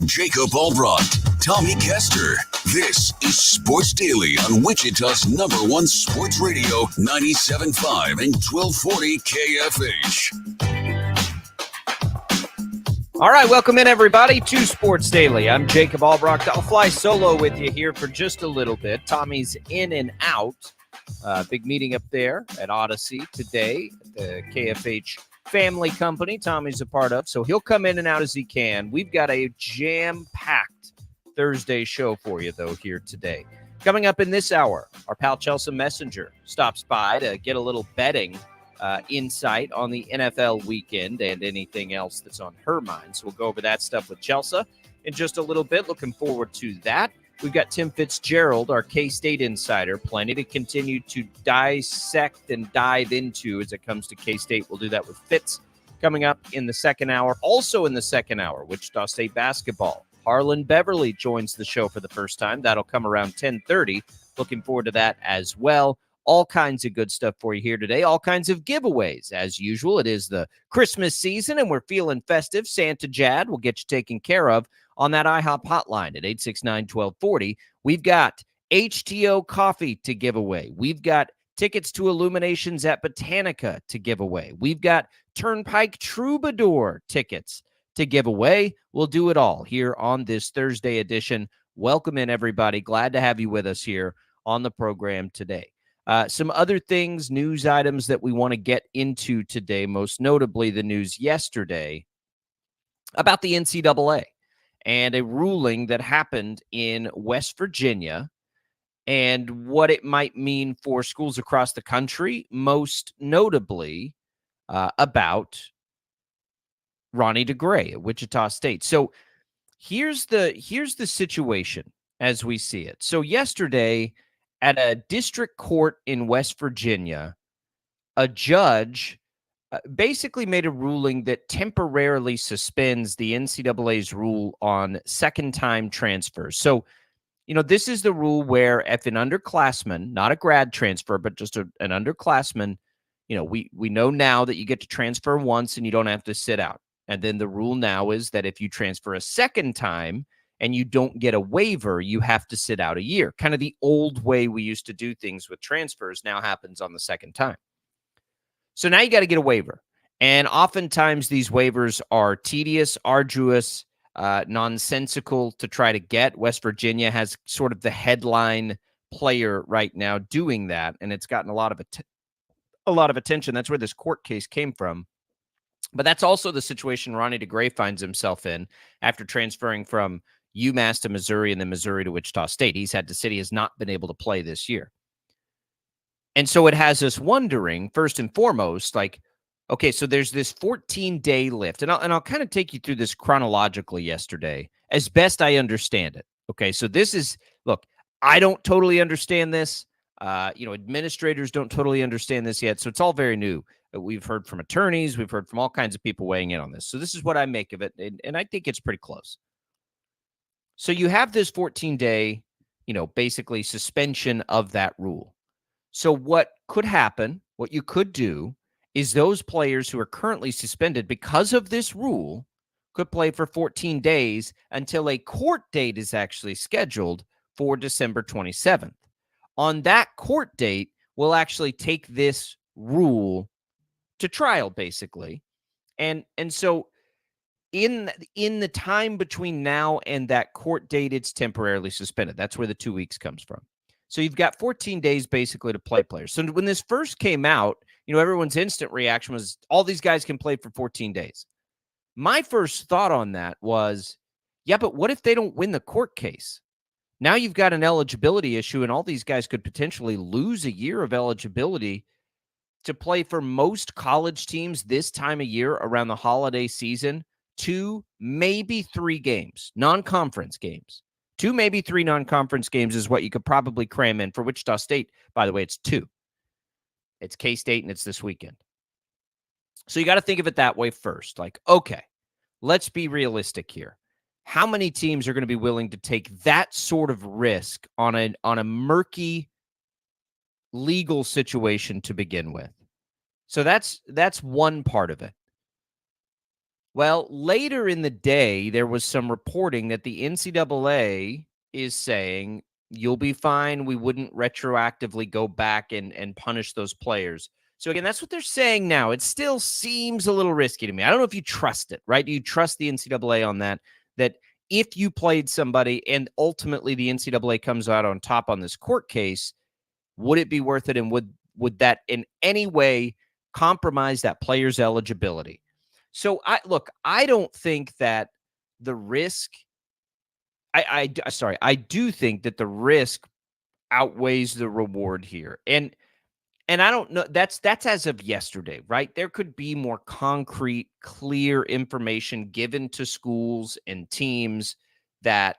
Jacob Albracht, Tommy Castor. This is Sports Daily on Wichita's #1 sports radio, 97.5 and 1240 KFH. All right, welcome in, everybody, to Sports Daily. I'm Jacob Albracht. I'll fly solo with you here for just a little bit. Tommy's in and out. Big meeting up there at Odyssey today, the KFH family company Tommy's a part of, so he'll come in and out as he can. We've got a jam-packed Thursday show for you, though, here today. Coming up in this hour, our pal Chelsea Messenger stops by to get a little betting insight on the NFL weekend and anything else that's on her mind. So we'll go over that stuff with Chelsea in just a little bit. Looking forward to that. We've got Tim Fitzgerald, our K-State insider, plenty to continue to dissect and dive into as it comes to K-State. We'll do that with Fitz coming up in the second hour. Also in the second hour, Wichita State basketball. Harlan Beverly joins the show for the first time. That'll come around 10:30. Looking forward to that as well. All kinds of good stuff for you here today. All kinds of giveaways. As usual, it is the Christmas season, and we're feeling festive. Santa Jad will get you taken care of on that IHOP hotline at 869-1240. We've got HTO coffee to give away. We've got tickets to Illuminations at Botanica to give away. We've got Turnpike Troubadour tickets to give away. We'll do it all here on this Thursday edition. Welcome in, everybody. Glad to have you with us here on the program today. Some other things, news items that we want to get into today, most notably the news yesterday about the NCAA and a ruling that happened in West Virginia and what it might mean for schools across the country, most notably about Ronnie DeGray at Wichita State. So here's the situation as we see it. So yesterday, at a district court in West Virginia, a judge basically made a ruling that temporarily suspends the NCAA's rule on second-time transfers. So, this is the rule where if an underclassman, not a grad transfer, but just an underclassman, we know now that you get to transfer once and you don't have to sit out. And then the rule now is that if you transfer a second time and you don't get a waiver, you have to sit out a year. Kind of the old way we used to do things with transfers now happens on the second time. So now you got to get a waiver. And oftentimes these waivers are tedious, arduous, nonsensical to try to get. West Virginia has sort of the headline player right now doing that, and it's gotten a lot of attention. That's where this court case came from. But that's also the situation Ronnie DeGray finds himself in after transferring from UMass to Missouri and then Missouri to Wichita State. He has not been able to play this year. And so it has us wondering, first and foremost, like, okay, so there's this 14-day lift. And I'll kind of take you through this chronologically yesterday as best I understand it. Okay, so this is, look, I don't totally understand this. Administrators don't totally understand this yet. So it's all very new. We've heard from attorneys. We've heard from all kinds of people weighing in on this. So this is what I make of it. And I think it's pretty close. So you have this 14-day, basically suspension of that rule. So what could happen, what you could do, is those players who are currently suspended because of this rule could play for 14 days until a court date is actually scheduled for December 27th. On that court date, we'll actually take this rule to trial, basically. And so in the time between now and that court date, it's temporarily suspended. That's where the 2 weeks comes from. So you've got 14 days basically to play players. So when this first came out, everyone's instant reaction was all these guys can play for 14 days. My first thought on that was, yeah, but what if they don't win the court case? Now you've got an eligibility issue, and all these guys could potentially lose a year of eligibility to play for most college teams this time of year around the holiday season. 2, maybe 3 games, non-conference games. 2, maybe 3 non-conference games is what you could probably cram in. For Wichita State, by the way, it's 2. It's K-State, and it's this weekend. So you got to think of it that way first. Like, okay, let's be realistic here. How many teams are going to be willing to take that sort of risk on a murky legal situation to begin with? So that's one part of it. Well, later in the day, there was some reporting that the NCAA is saying you'll be fine. We wouldn't retroactively go back and punish those players. So again, that's what they're saying now. It still seems a little risky to me. I don't know if you trust it, right? Do you trust the NCAA on that? That if you played somebody and ultimately the NCAA comes out on top on this court case, would it be worth it? And would that in any way compromise that player's eligibility? So I don't think that the risk. I do think that the risk outweighs the reward here, and I don't know. That's as of yesterday, right? There could be more concrete, clear information given to schools and teams that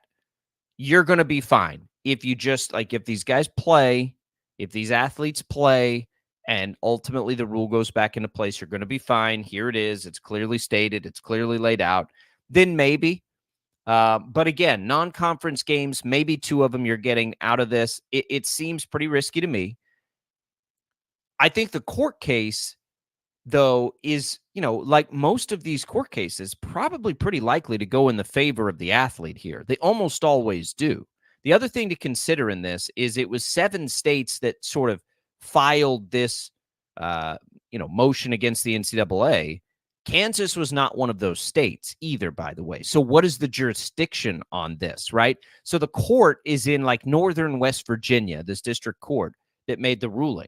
you're going to be fine if you just if these guys play, if these athletes play, and ultimately the rule goes back into place, you're going to be fine. Here it is. It's clearly stated. It's clearly laid out. Then maybe. But again, non-conference games, maybe two of them you're getting out of this. It seems pretty risky to me. I think the court case, though, is, like most of these court cases, probably pretty likely to go in the favor of the athlete here. They almost always do. The other thing to consider in this is it was 7 states that sort of filed this, motion against the NCAA. Kansas was not one of those states either, by the way. So what is the jurisdiction on this, right? So the court is in northern West Virginia, this district court that made the ruling.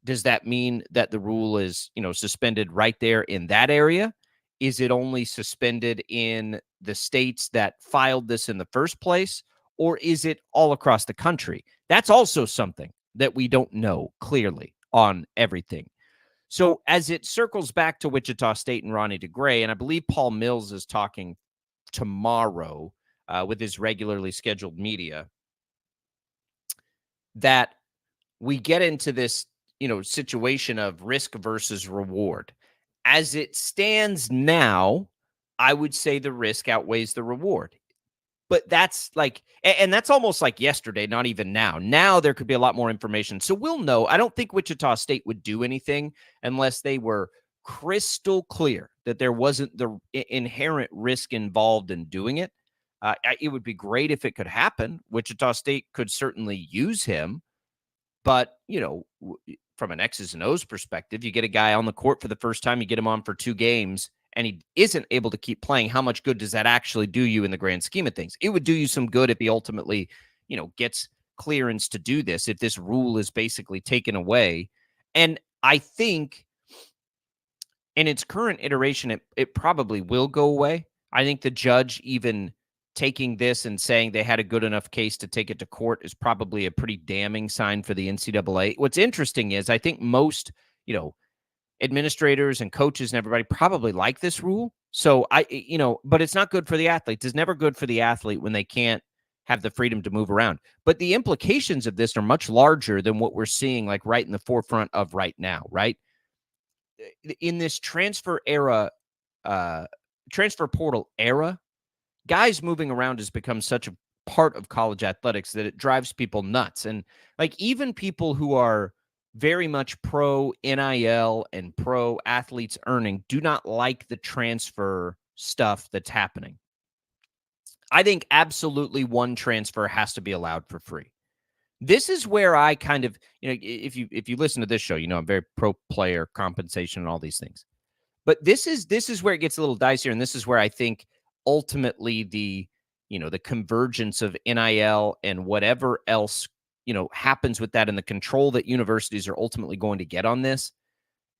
Does that mean that the rule is, suspended right there in that area? Is it only suspended in the states that filed this in the first place? Or is it all across the country? That's also something that we don't know clearly on everything. So as it circles back to Wichita State and Ronnie DeGray, and I believe Paul Mills is talking tomorrow with his regularly scheduled media, that we get into this situation of risk versus reward. As it stands now, I would say the risk outweighs the reward. But that's and that's almost like yesterday, not even now. Now there could be a lot more information. So we'll know. I don't think Wichita State would do anything unless they were crystal clear that there wasn't the inherent risk involved in doing it. It would be great if it could happen. Wichita State could certainly use him. But, from an X's and O's perspective, you get a guy on the court for the first time, you get him on for 2 games, and he isn't able to keep playing. How much good does that actually do you in the grand scheme of things? It would do you some good if he ultimately, gets clearance to do this, if this rule is basically taken away. And I think in its current iteration, it probably will go away. I think the judge even taking this and saying they had a good enough case to take it to court is probably a pretty damning sign for the NCAA. What's interesting is I think most, administrators and coaches and everybody probably like this rule. So but it's not good for the athletes. It's never good for the athlete when they can't have the freedom to move around. But the implications of this are much larger than what we're seeing right in the forefront of right now, right? In this transfer portal era, guys moving around has become such a part of college athletics that it drives people nuts. And even people who are very much pro NIL and pro athletes earning do not like the transfer stuff that's happening. I think absolutely one transfer has to be allowed for free. This is where I kind of, if you listen to this show, I'm very pro player compensation and all these things. But this is where it gets a little dicier, and this is where I think ultimately the convergence of NIL and whatever else happens with that and the control that universities are ultimately going to get on this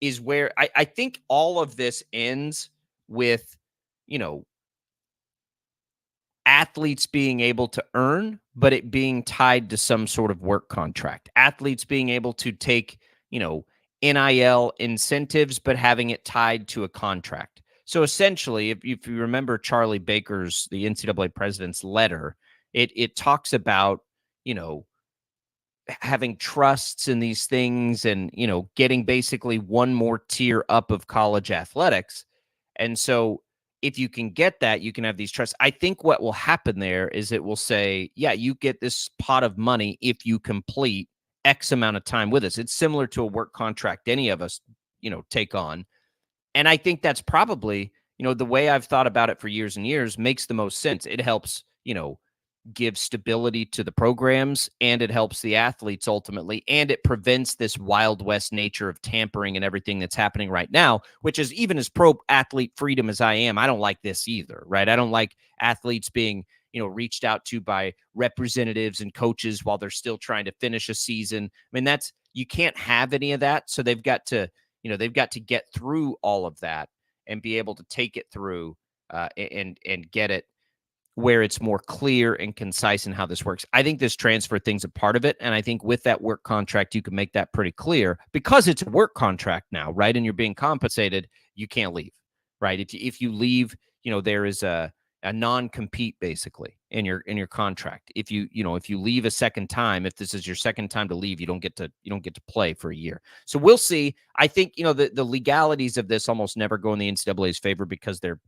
is where I think all of this ends with athletes being able to earn, but it being tied to some sort of work contract. Athletes being able to take NIL incentives, but having it tied to a contract. So essentially, if you remember Charlie Baker's, the NCAA president's letter, it talks about, having trusts in these things and, getting basically one more tier up of college athletics. And so if you can get that, you can have these trusts. I think what will happen there is it will say, yeah, you get this pot of money if you complete X amount of time with us. It's similar to a work contract any of us, take on. And I think that's probably the way I've thought about it for years and years makes the most sense. It helps, give stability to the programs, and it helps the athletes ultimately, and it prevents this Wild West nature of tampering and everything that's happening right now, which is, even as pro athlete freedom as I am, I don't like this either, right? I don't like athletes being, reached out to by representatives and coaches while they're still trying to finish a season. I mean, you can't have any of that. So they've got to get through all of that and be able to take it through and get it where it's more clear and concise in how this works. I think this transfer thing's a part of it. And I think with that work contract, you can make that pretty clear, because it's a work contract now, right? And you're being compensated, you can't leave, right? If you leave, there is a non-compete basically in your contract. If you leave a second time, if this is your second time to leave, you don't get to play for a year. So we'll see. I think, the legalities of this almost never go in the NCAA's favor, because they're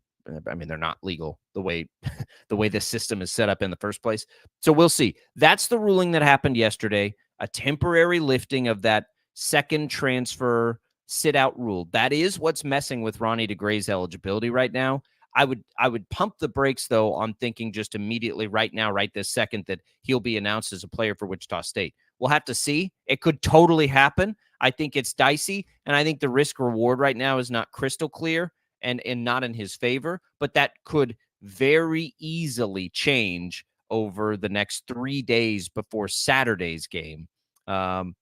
not legal the way this system is set up in the first place. So we'll see. That's the ruling that happened yesterday, a temporary lifting of that second transfer sit-out rule. That is what's messing with Ronnie DeGray's eligibility right now. I would pump the brakes, though, on thinking just immediately right now, right this second, that he'll be announced as a player for Wichita State. We'll have to see. It could totally happen. I think it's dicey, and I think the risk-reward right now is not crystal clear and not in his favor, but that could very easily change over the next 3 days before Saturday's game. And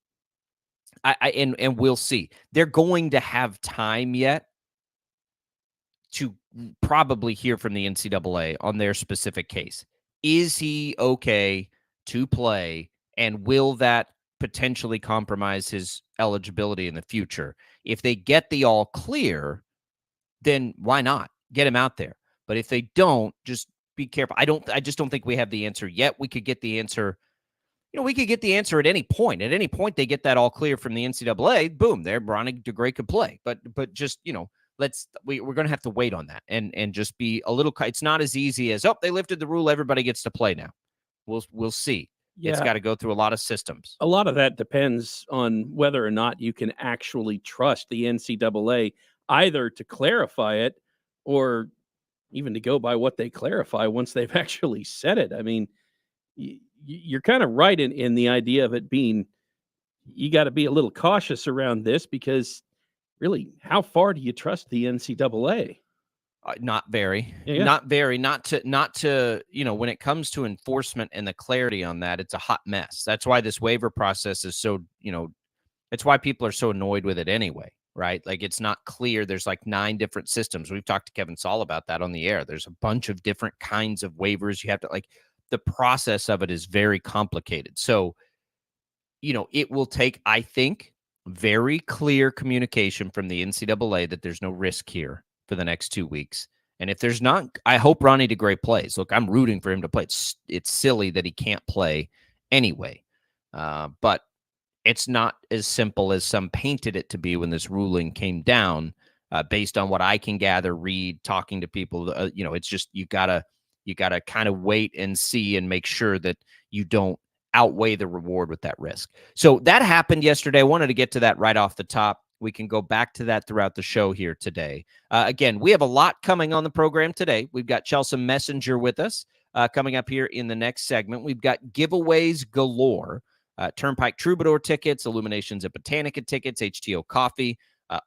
we'll see. They're going to have time yet to probably hear from the NCAA on their specific case. Is he okay to play, and will that potentially compromise his eligibility in the future? If they get the all clear, then why not get him out there? But if they don't, just be careful. I just don't think we have the answer yet. We could get the answer. We could get the answer at any point. At any point, they get that all clear from the NCAA. Boom, there, Ronnie DeGray could play. But just we're going to have to wait on that and just be a little. It's not as easy as, they lifted the rule, everybody gets to play now. We'll see. Yeah. It's got to go through a lot of systems. A lot of that depends on whether or not you can actually trust the NCAA, either to clarify it or even to go by what they clarify once they've actually said it. I mean, you're kind of right in the idea of it being, you got to be a little cautious around this, because really, how far do you trust the NCAA? Not very. Not to, when it comes to enforcement and the clarity on that, it's a hot mess. That's why this waiver process is so, it's why people are so annoyed with it anyway, right? Like, it's not clear. There's like 9 different systems. We've talked to Kevin Saul about that on the air. There's a bunch of different kinds of waivers. You have to, the process of it is very complicated. So, it will take, I think, very clear communication from the NCAA that there's no risk here for the next 2 weeks. And if there's not, I hope Ronnie DeGray plays. Look, I'm rooting for him to play. It's silly that he can't play anyway. But it's not as simple as some painted it to be when this ruling came down, based on what I can gather, read, talking to people. It's just, you gotta kind of wait and see and make sure that you don't outweigh the reward with that risk. So that happened yesterday. I wanted to get to that right off the top. We can go back to that throughout the show here today. Again, we have a lot coming on the program today. We've got Chelsea Messenger with us coming up here in the next segment. We've got giveaways galore. Turnpike Troubadour tickets, Illuminations at Botanica tickets, HTO Coffee,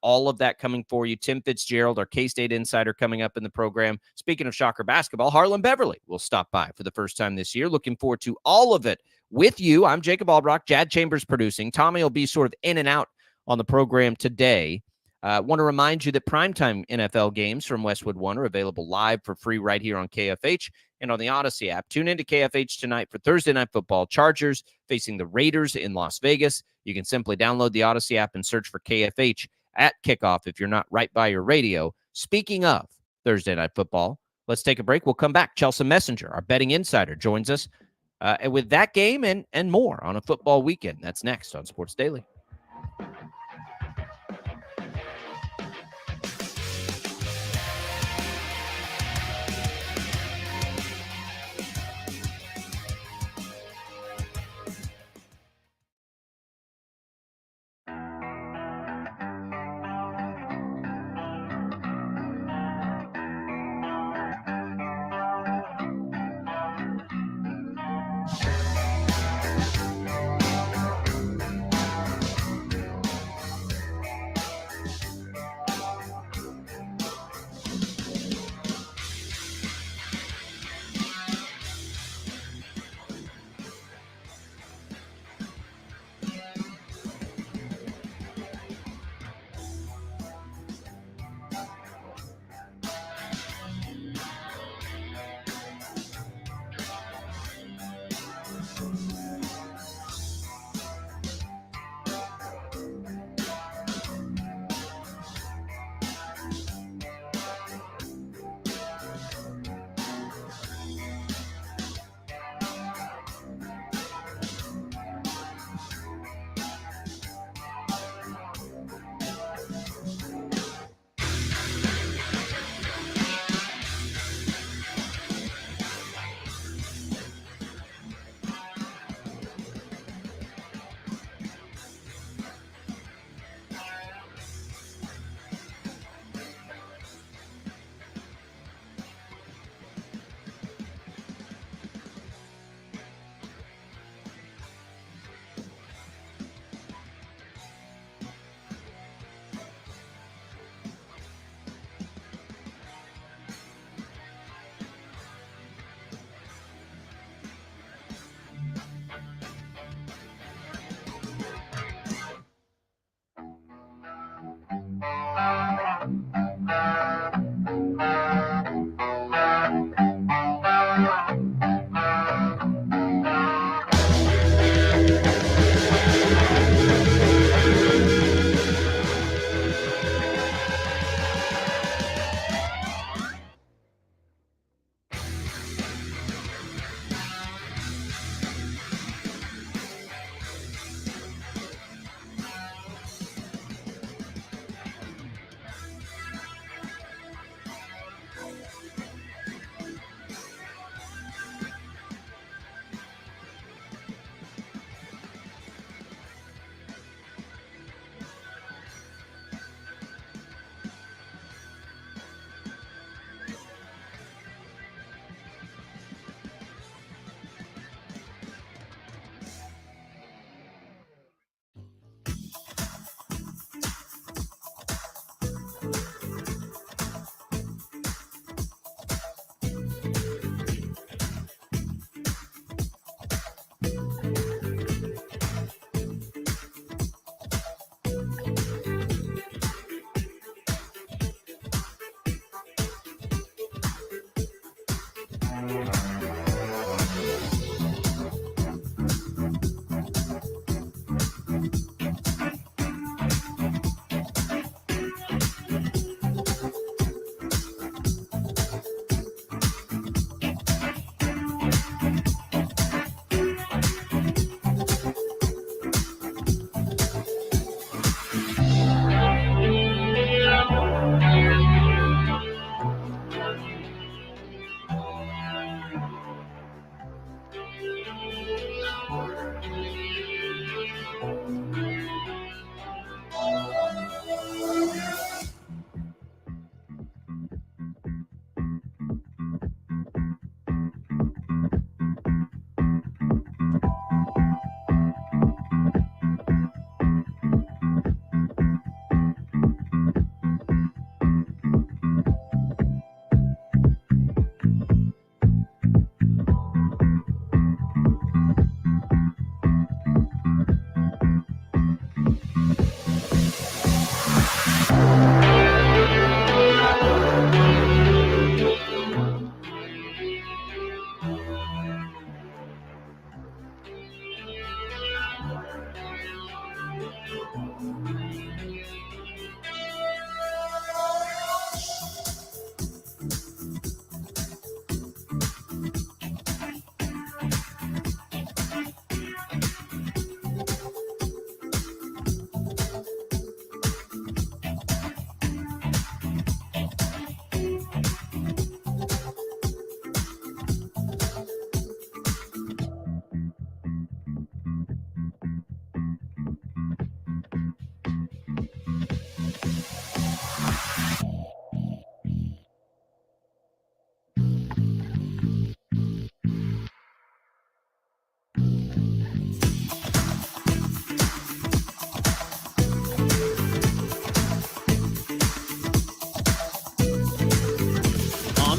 all of that coming for you. Tim Fitzgerald, our K-State insider, coming up in the program. Speaking of Shocker basketball, Harlan Beverly will stop by for the first time this year. Looking forward to all of it with you. I'm Jacob Albracht, Jad Chambers producing. Tommy will be sort of in and out on the program today. Want to remind you that primetime NFL games from Westwood One are available live for free right here on KFH and on the Odyssey app. Tune into KFH tonight for Thursday Night Football. Chargers facing the Raiders in Las Vegas. You can simply download the Odyssey app and search for KFH at kickoff if you're not right by your radio. Speaking of Thursday Night Football, let's take a break. We'll come back. Chelsea Messenger, our betting insider, joins us with that game and more on a football weekend. That's next on Sports Daily.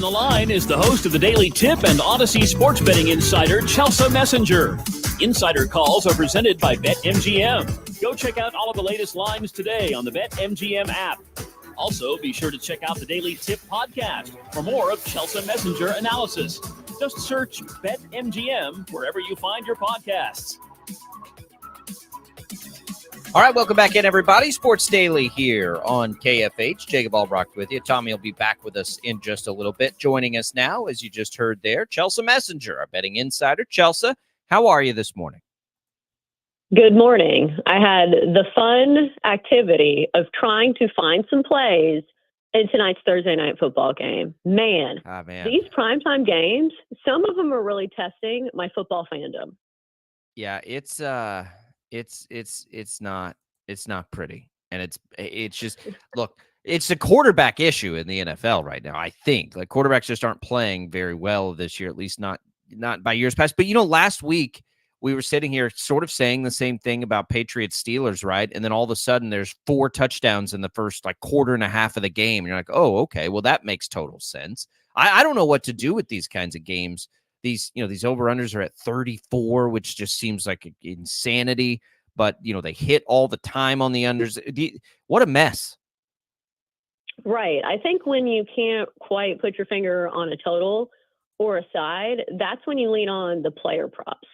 On the line is the host of the Daily Tip and Odyssey Sports Betting Insider, Chelsea Messenger. Insider calls are presented by BetMGM. Go check out all of the latest lines today on the BetMGM app. Also, be sure to check out the Daily Tip podcast for more of Chelsea Messenger analysis. Just search BetMGM wherever you find your podcasts. All right, welcome back in, everybody. Sports Daily here on KFH. Jacob Albracht with you. Tommy will be back with us in just a little bit. Joining us now, as you just heard there, Chelsea Messenger, our betting insider. Chelsea, how are you this morning? Good morning. I had the fun activity of trying to find some plays in tonight's Thursday night football game. Man, these primetime games, some of them are really testing my football fandom. Yeah, it's not pretty. And it's just look, it's a quarterback issue in the NFL right now, I think. Like, quarterbacks just aren't playing very well this year, at least not by years past. But last week we were sitting here sort of saying the same thing about Patriots Steelers, right? And then all of a sudden there's 4 touchdowns in the first quarter and a half of the game. And you're like, oh, okay, well, that makes total sense. I don't know what to do with these kinds of games. These over-unders are at 34, which just seems like insanity. But, they hit all the time on the unders. What a mess. Right. I think when you can't quite put your finger on a total or a side, that's when you lean on the player props.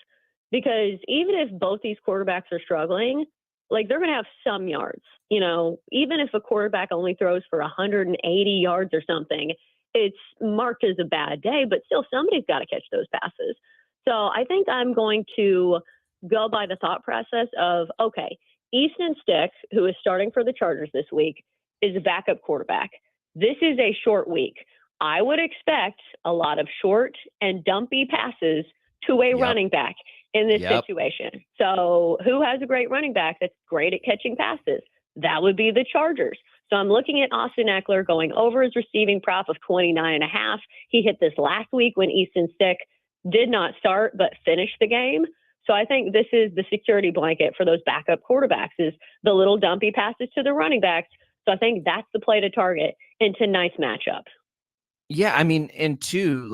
Because even if both these quarterbacks are struggling, they're going to have some yards. Even if a quarterback only throws for 180 yards or something, it's marked as a bad day, but still somebody's got to catch those passes. So I think I'm going to go by the thought process of, okay, Easton Stick, who is starting for the Chargers this week, is a backup quarterback. This is a short week. I would expect a lot of short and dumpy passes to a running back in this situation. So who has a great running back that's great at catching passes? That would be the Chargers. So I'm looking at Austin Eckler going over his receiving prop of 29.5. He hit this last week when Easton Stick did not start but finished the game. So I think this is the security blanket for those backup quarterbacks, is the little dumpy passes to the running backs. So I think that's the play to target in tonight's matchup. Yeah, I mean, and two,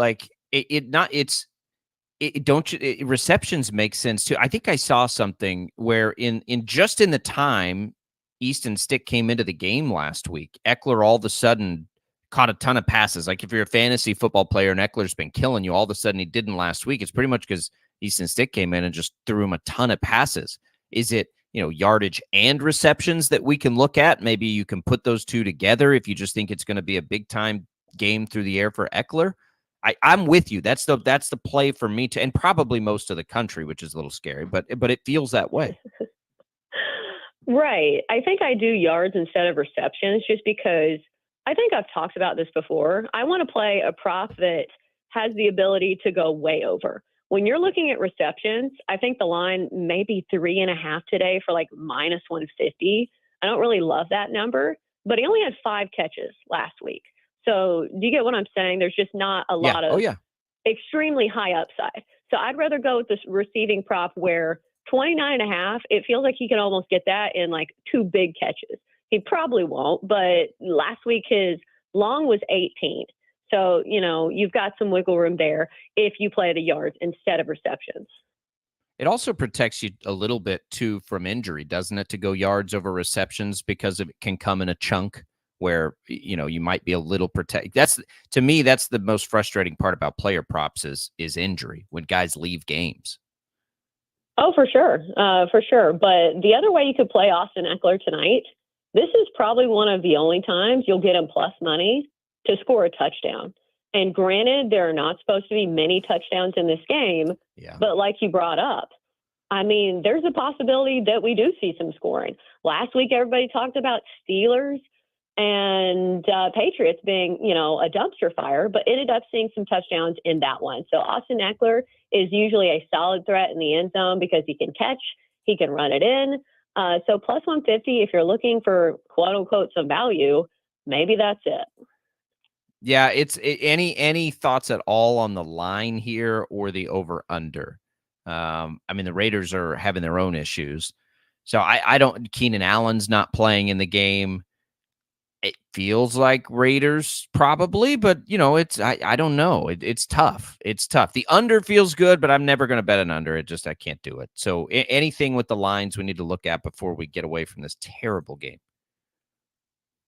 receptions make sense too. I think I saw something where in the time Easton Stick came into the game last week, Eckler all of a sudden caught a ton of passes. Like, if you're a fantasy football player and Eckler's been killing you, all of a sudden he didn't last week. It's pretty much because Easton Stick came in and just threw him a ton of passes. Is it, yardage and receptions that we can look at? Maybe you can put those two together if you just think it's going to be a big time game through the air for Eckler. I'm with you. That's the play for me too, and probably most of the country, which is a little scary, but it feels that way. Right. I think I do yards instead of receptions just because I think I've talked about this before. I want to play a prop that has the ability to go way over. When you're looking at receptions, I think the line may be 3.5 today for minus 150. I don't really love that number, but he only had 5 catches last week. So do you get what I'm saying? There's just not a lot of extremely high upside. So I'd rather go with this receiving prop where 29.5, it feels like he can almost get that in 2 big catches. He probably won't, but last week his long was 18. So, you've got some wiggle room there if you play the yards instead of receptions. It also protects you a little bit too from injury, doesn't it, to go yards over receptions, because it can come in a chunk where, you might be a little protected. To me, that's the most frustrating part about player props is injury, when guys leave games. Oh, for sure. For sure. But the other way you could play Austin Eckler tonight, this is probably one of the only times you'll get him plus money to score a touchdown. And granted, there are not supposed to be many touchdowns in this game, but like you brought up, I mean, there's a possibility that we do see some scoring. Last week, everybody talked about Steelers and Patriots being, a dumpster fire, but ended up seeing some touchdowns in that one. So Austin Eckler is usually a solid threat in the end zone because he can catch, he can run it in. So plus 150, if you're looking for quote unquote some value, maybe that's it. Yeah, any thoughts at all on the line here or the over under? I mean, the Raiders are having their own issues. So I don't, Keenan Allen's not playing in the game. It feels like Raiders probably, but I don't know. It's tough. It's tough. The under feels good, but I'm never going to bet an under. I can't do it. So anything with the lines we need to look at before we get away from this terrible game.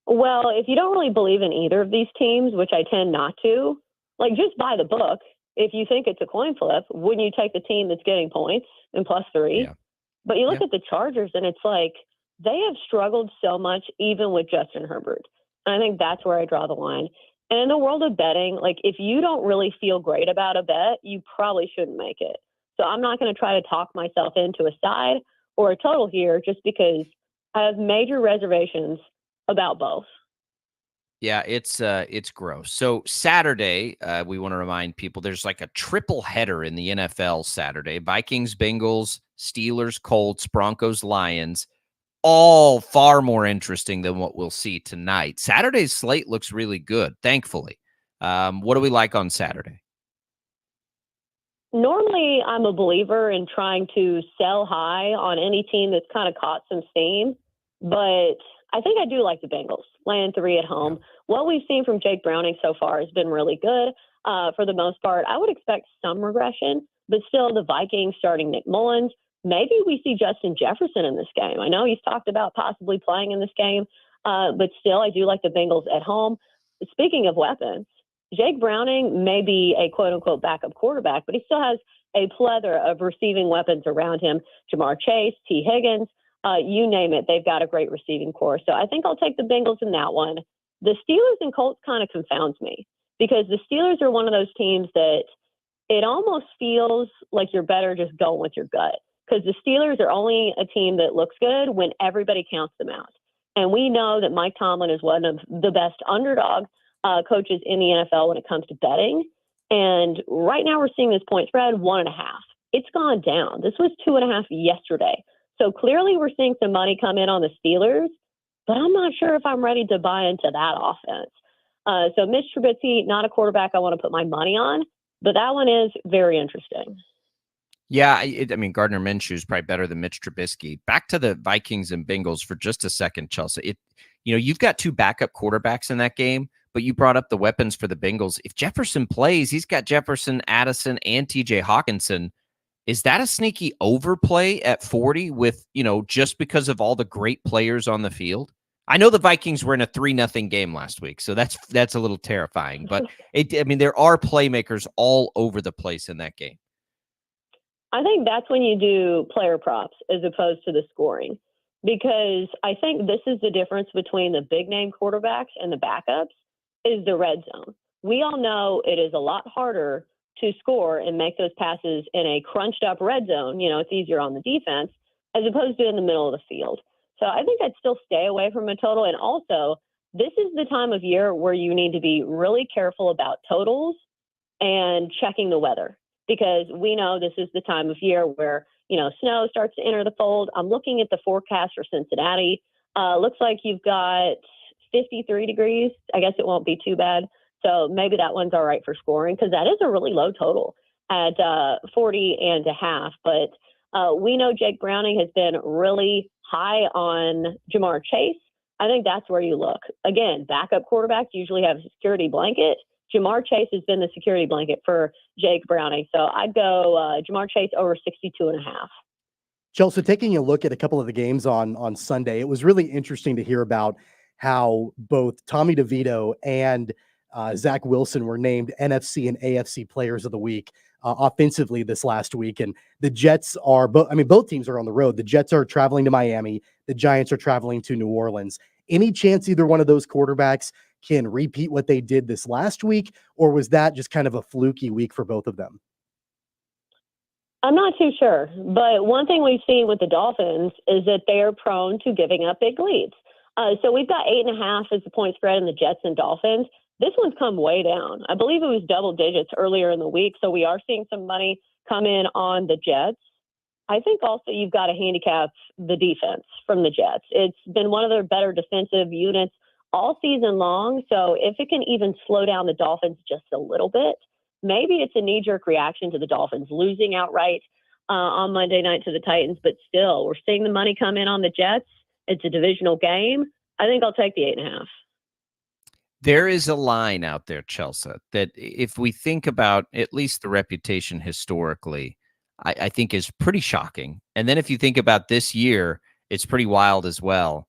Well, if you don't really believe in either of these teams, which I tend not to, like just buy the book. If you think it's a coin flip, wouldn't you take the team that's getting points and +3? Yeah. But you look at the Chargers and it's like they have struggled so much even with Justin Herbert. And I think that's where I draw the line. And in the world of betting, like if you don't really feel great about a bet, you probably shouldn't make it. So I'm not going to try to talk myself into a side or a total here just because I have major reservations about both. Yeah, it's gross. So Saturday, we want to remind people there's like a triple header in the NFL Saturday. Vikings, Bengals, Steelers, Colts, Broncos, Lions, all far more interesting than what we'll see tonight. Saturday's slate looks really good, thankfully. What do we like on Saturday? Normally, I'm a believer in trying to sell high on any team that's kind of caught some steam, but I think I do like the Bengals, laying 3 at home. Yeah. What we've seen from Jake Browning so far has been really good for the most part. I would expect some regression, but still the Vikings starting Nick Mullins. Maybe we see Justin Jefferson in this game. I know he's talked about possibly playing in this game, but still I do like the Bengals at home. Speaking of weapons, Jake Browning may be a quote-unquote backup quarterback, but he still has a plethora of receiving weapons around him. Jamar Chase, T. Higgins, you name it, they've got a great receiving core. So I think I'll take the Bengals in that one. The Steelers and Colts kind of confounds me because the Steelers are one of those teams that it almost feels like you're better just going with your gut because the Steelers are only a team that looks good when everybody counts them out. And we know that Mike Tomlin is one of the best underdog coaches in the NFL when it comes to betting. And right now we're seeing this point spread 1.5. It's gone down. This was 2.5 yesterday. So clearly we're seeing some money come in on the Steelers, but I'm not sure if I'm ready to buy into that offense. So Mitch Trubisky, not a quarterback I want to put my money on, but that one is very interesting. Yeah, I mean, Gardner Minshew is probably better than Mitch Trubisky. Back to the Vikings and Bengals for just a second, Chelsea. You've got 2 backup quarterbacks in that game, but you brought up the weapons for the Bengals. If Jefferson plays, he's got Jefferson, Addison, and TJ Hawkinson. Is that a sneaky overplay at 40 with, just because of all the great players on the field? I know the Vikings were in a 3-0 game last week, so that's a little terrifying. But, there are playmakers all over the place in that game. I think that's when you do player props as opposed to the scoring, because I think this is the difference between the big name quarterbacks and the backups is the red zone. We all know it is a lot harder to score and make those passes in a crunched up red zone. It's easier on the defense as opposed to in the middle of the field. So I think I'd still stay away from a total. And also, this is the time of year where you need to be really careful about totals and checking the weather, because we know this is the time of year where, snow starts to enter the fold. I'm looking at the forecast for Cincinnati. Looks like you've got 53 degrees. I guess it won't be too bad. So maybe that one's all right for scoring because that is a really low total at 40.5. But we know Jake Browning has been really high on Jamar Chase. I think that's where you look. Again, backup quarterbacks usually have a security blanket. Jamar Chase has been the security blanket for Jake Browning. So I'd go Jamar Chase over 62.5. Chelsea, taking a look at a couple of the games on Sunday, it was really interesting to hear about how both Tommy DeVito and Zach Wilson were named NFC and AFC players of the week offensively this last week. And the Jets are both teams are on the road. The Jets are traveling to Miami. The Giants are traveling to New Orleans. Any chance either one of those quarterbacks can repeat what they did this last week, or was that just kind of a fluky week for both of them? I'm not too sure, but one thing we've seen with the Dolphins is that they are prone to giving up big leads. So we've got 8.5 as the point spread in the Jets and Dolphins. This one's come way down. I believe it was double digits earlier in the week, so we are seeing some money come in on the Jets. I think also you've got to handicap the defense from the Jets. It's been one of their better defensive units all season long, so if it can even slow down the Dolphins just a little bit, maybe it's a knee-jerk reaction to the Dolphins losing outright on Monday night to the Titans, but still, we're seeing the money come in on the Jets. It's a divisional game. I think I'll take the 8.5. There is a line out there, Chelsea, that if we think about at least the reputation historically, I think is pretty shocking. And then if you think about this year, it's pretty wild as well.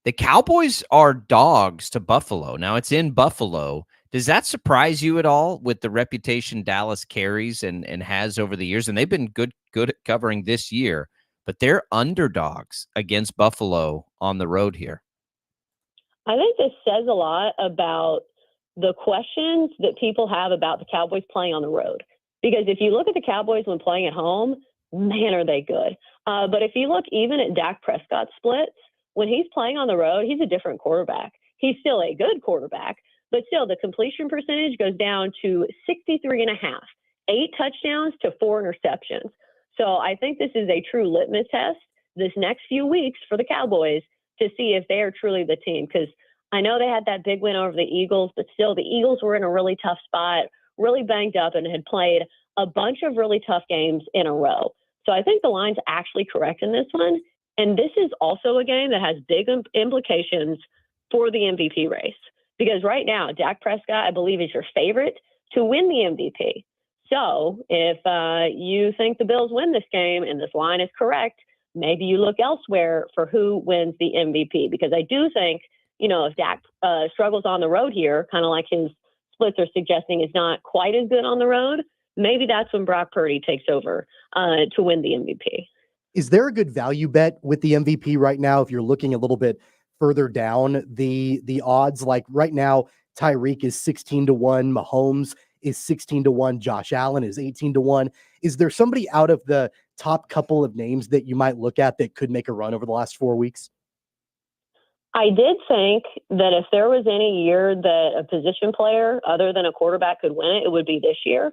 The Cowboys are dogs to Buffalo. Now it's in Buffalo. Does that surprise you at all with the reputation Dallas carries and has over the years? And they've been good at covering this year, but they're underdogs against Buffalo on the road here. I think this says a lot about the questions that people have about the Cowboys playing on the road. Because if you look at the Cowboys when playing at home, man, are they good. But if you look even at Dak Prescott's splits, when he's playing on the road, he's a different quarterback. He's still a good quarterback, but still the completion percentage goes down to 63.5, 8 touchdowns to 4 interceptions. So I think this is a true litmus test this next few weeks for the Cowboys to see if they are truly the team. Because I know they had that big win over the Eagles, but still the Eagles were in a really tough spot, really banged up, and had played a bunch of really tough games in a row. So I think the line's actually correct in this one. And this is also a game that has big implications for the MVP race. Because right now, Dak Prescott, I believe, is your favorite to win the MVP. So if you think the Bills win this game and this line is correct, maybe you look elsewhere for who wins the MVP. Because I do think, if Dak struggles on the road here, kind of like his splits are suggesting is not quite as good on the road, maybe that's when Brock Purdy takes over to win the MVP. Is there a good value bet with the MVP right now? If you're looking a little bit further down the odds, like right now, Tyreek is 16-1, Mahomes is 16-1, Josh Allen is 18-1. Is there somebody out of the top couple of names that you might look at that could make a run over the last 4 weeks? I did think that if there was any year that a position player other than a quarterback could win it, it would be this year.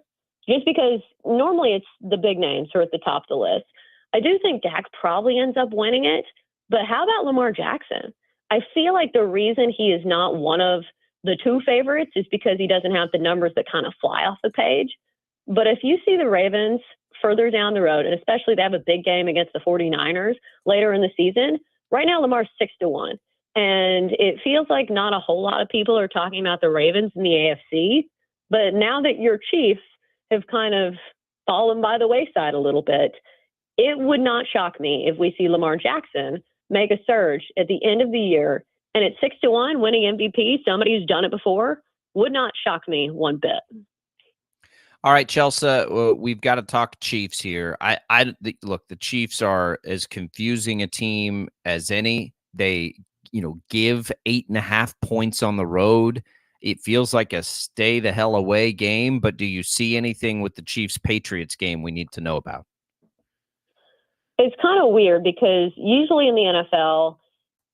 Just because normally it's the big names who are at the top of the list. I do think Dak probably ends up winning it, but how about Lamar Jackson? I feel like the reason he is not one of the 2 favorites is because he doesn't have the numbers that kind of fly off the page. But if you see the Ravens further down the road, and especially they have a big game against the 49ers later in the season, right now Lamar's 6-1. And it feels like not a whole lot of people are talking about the Ravens in the AFC. But now that your Chiefs have kind of fallen by the wayside a little bit, it would not shock me if we see Lamar Jackson make a surge at the end of the year. And at 6-1, winning MVP, somebody who's done it before, would not shock me one bit. All right, Chelsea, we've got to talk Chiefs here. Look, the Chiefs are as confusing a team as any. They, give 8.5 points on the road. It feels like a stay the hell away game, but do you see anything with the Chiefs-Patriots game we need to know about? It's kind of weird because usually in the NFL,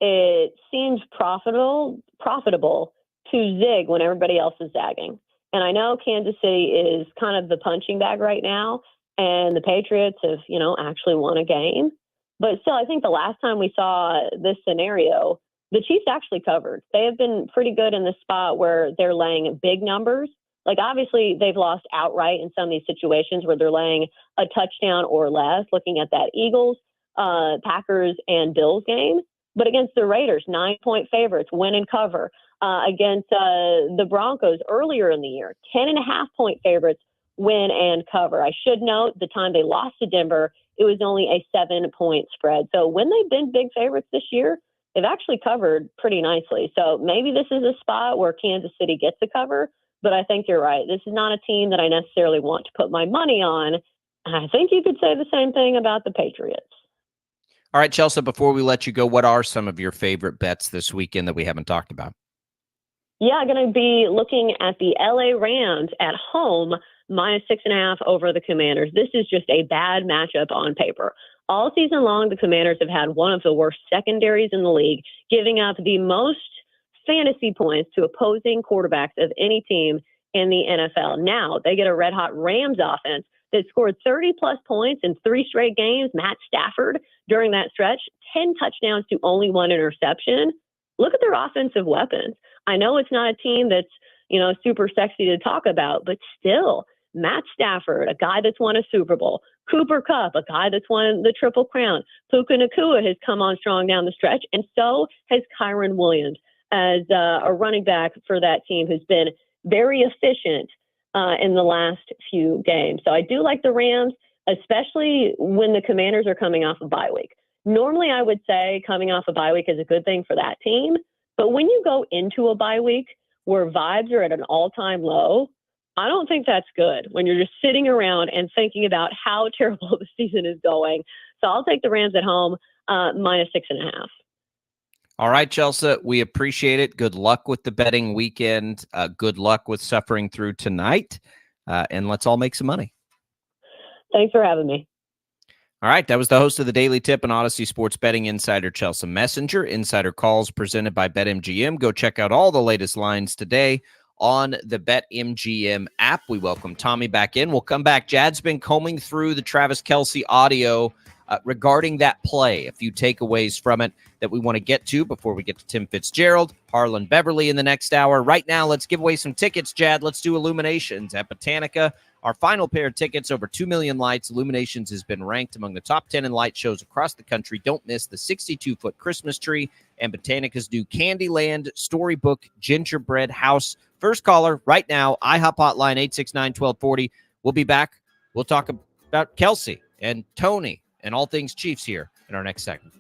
it seems profitable to zig when everybody else is zagging. And I know Kansas City is kind of the punching bag right now, and the Patriots have, actually won a game. But still, I think the last time we saw this scenario, the Chiefs actually covered. They have been pretty good in this spot where they're laying big numbers. Like, obviously, they've lost outright in some of these situations where they're laying a touchdown or less, looking at that Eagles, Packers, and Bills game. But against the Raiders, 9-point favorites, win and cover. Against the Broncos earlier in the year, 10.5-point favorites, win and cover. I should note the time they lost to Denver, it was only a 7-point spread. So when they've been big favorites this year, they've actually covered pretty nicely. So maybe this is a spot where Kansas City gets a cover, but I think you're right. This is not a team that I necessarily want to put my money on. And I think you could say the same thing about the Patriots. All right, Chelsea, before we let you go, what are some of your favorite bets this weekend that we haven't talked about? Yeah, I'm going to be looking at the LA Rams at home, -6.5 over the Commanders. This is just a bad matchup on paper. All season long, the Commanders have had one of the worst secondaries in the league, giving up the most fantasy points to opposing quarterbacks of any team in the NFL. Now they get a red-hot Rams offense that scored 30-plus points in 3 straight games. Matt Stafford, during that stretch, 10 touchdowns to only 1 interception. Look at their offensive weapons. I know it's not a team that's, super sexy to talk about, but still, Matt Stafford, a guy that's won a Super Bowl. Cooper Kupp, a guy that's won the Triple Crown. Puka Nacua has come on strong down the stretch, and so has Kyron Williams. as a running back for that team who's been very efficient in the last few games. So I do like the Rams, especially when the Commanders are coming off a bye week. Normally, I would say coming off a bye week is a good thing for that team. But when you go into a bye week where vibes are at an all-time low, I don't think that's good when you're just sitting around and thinking about how terrible the season is going. So I'll take the Rams at home, -6.5. All right, Chelsea, we appreciate it. Good luck with the betting weekend. Good luck with suffering through tonight. And let's all make some money. Thanks for having me. All right, that was the host of the Daily Tip and Odyssey Sports Betting Insider, Chelsea Messenger. Insider calls presented by BetMGM. Go check out all the latest lines today on the BetMGM app. We welcome Tommy back in. We'll come back. Jad's been combing through the Travis Kelce audio regarding that play. A few takeaways from it that we want to get to before we get to Tim Fitzgerald, Harlan Beverly in the next hour. Right now, let's give away some tickets, Jad. Let's do Illuminations at Botanica. Our final pair of tickets, over 2 million lights. Illuminations has been ranked among the top 10 in light shows across the country. Don't miss the 62-foot Christmas tree and Botanica's new Candyland Storybook Gingerbread House. First caller right now, IHOP hotline 869-1240. We'll be back. We'll talk about Kelce and Tony and all things Chiefs here in our next segment.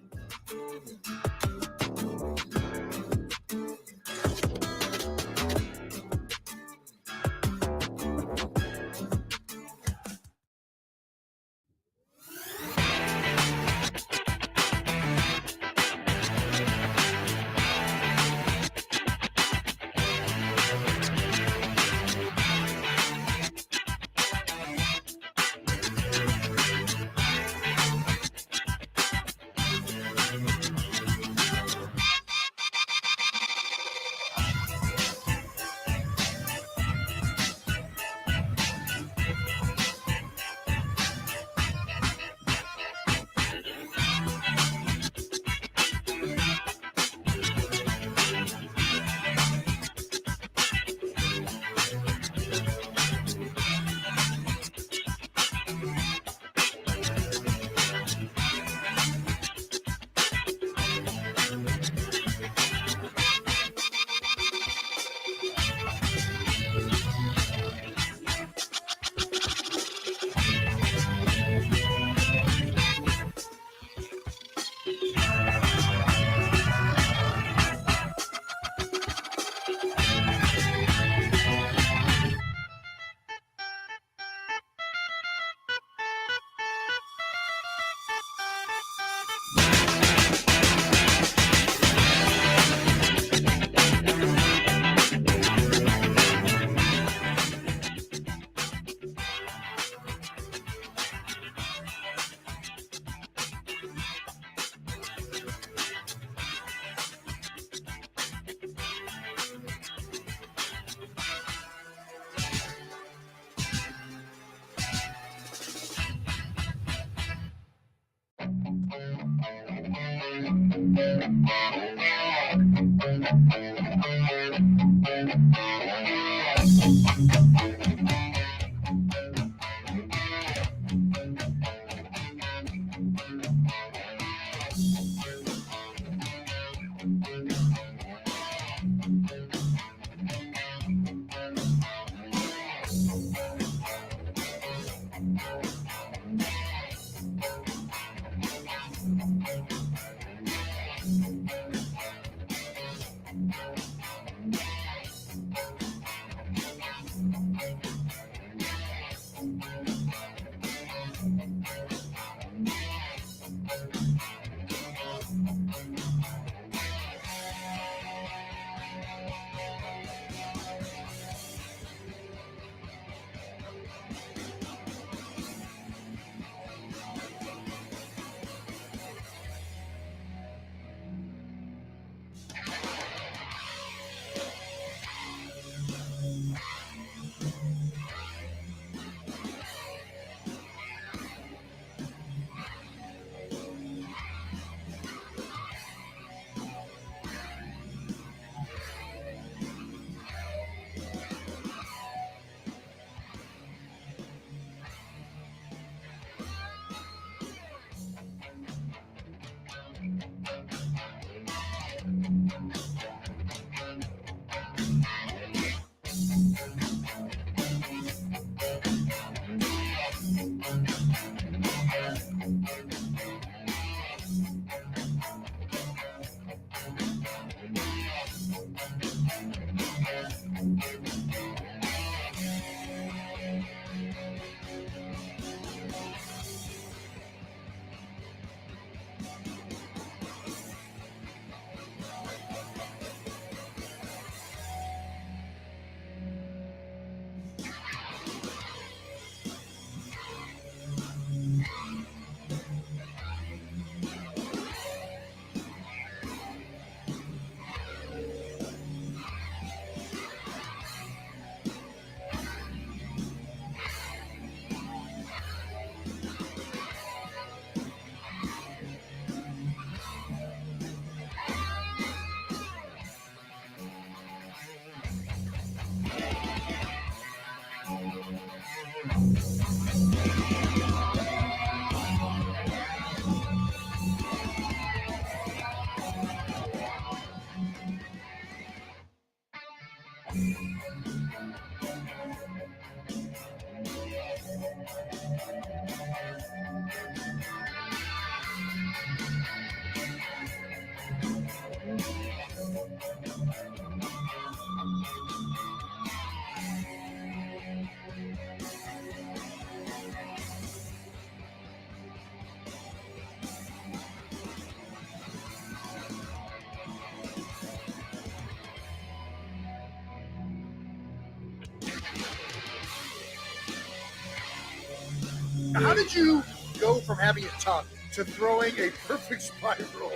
How did you go from having it tough to throwing a perfect spiral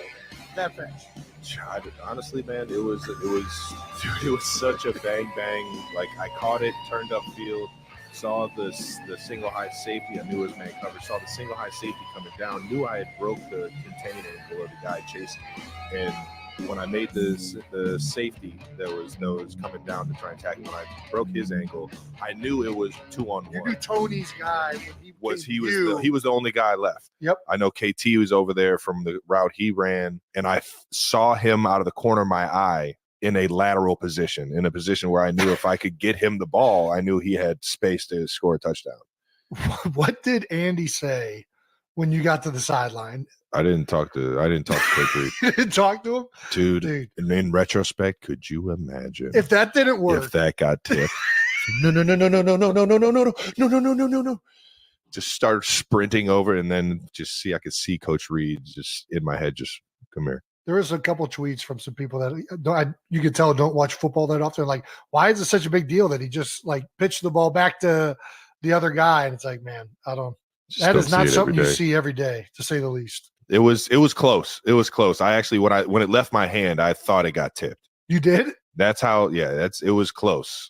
that fast? Honestly, man, it was such a bang. Like, I caught it, turned upfield, saw the single high safety. I knew it was man coverage. Saw the single high safety coming down. Knew I had broke the container below the guy chasing. And when I made the safety that was coming down to try and tackle, when I broke his ankle, I knew it was 2-on-1. You knew Tony's guy when he was the only guy left. Yep. I know KT was over there from the route he ran, and I saw him out of the corner of my eye in a lateral position, in a position where I knew if I could get him the ball, I knew he had space to score a touchdown. What did Andy say when you got to the sideline? I didn't talk to Coach Reed. You didn't talk to him? Dude. And in retrospect, could you imagine if that didn't work? If that got tipped. No. Just start sprinting over, and then I could see Coach Reed just in my head, just come here. There was a couple of tweets from some people that you could tell don't watch football that often. Like, why is it such a big deal that he just like pitched the ball back to the other guy? And it's like, man, that is not something you see every day, to say the least. It was close. It was close. I actually, when it left my hand, I thought it got tipped. You did? That's how. Yeah, it was close.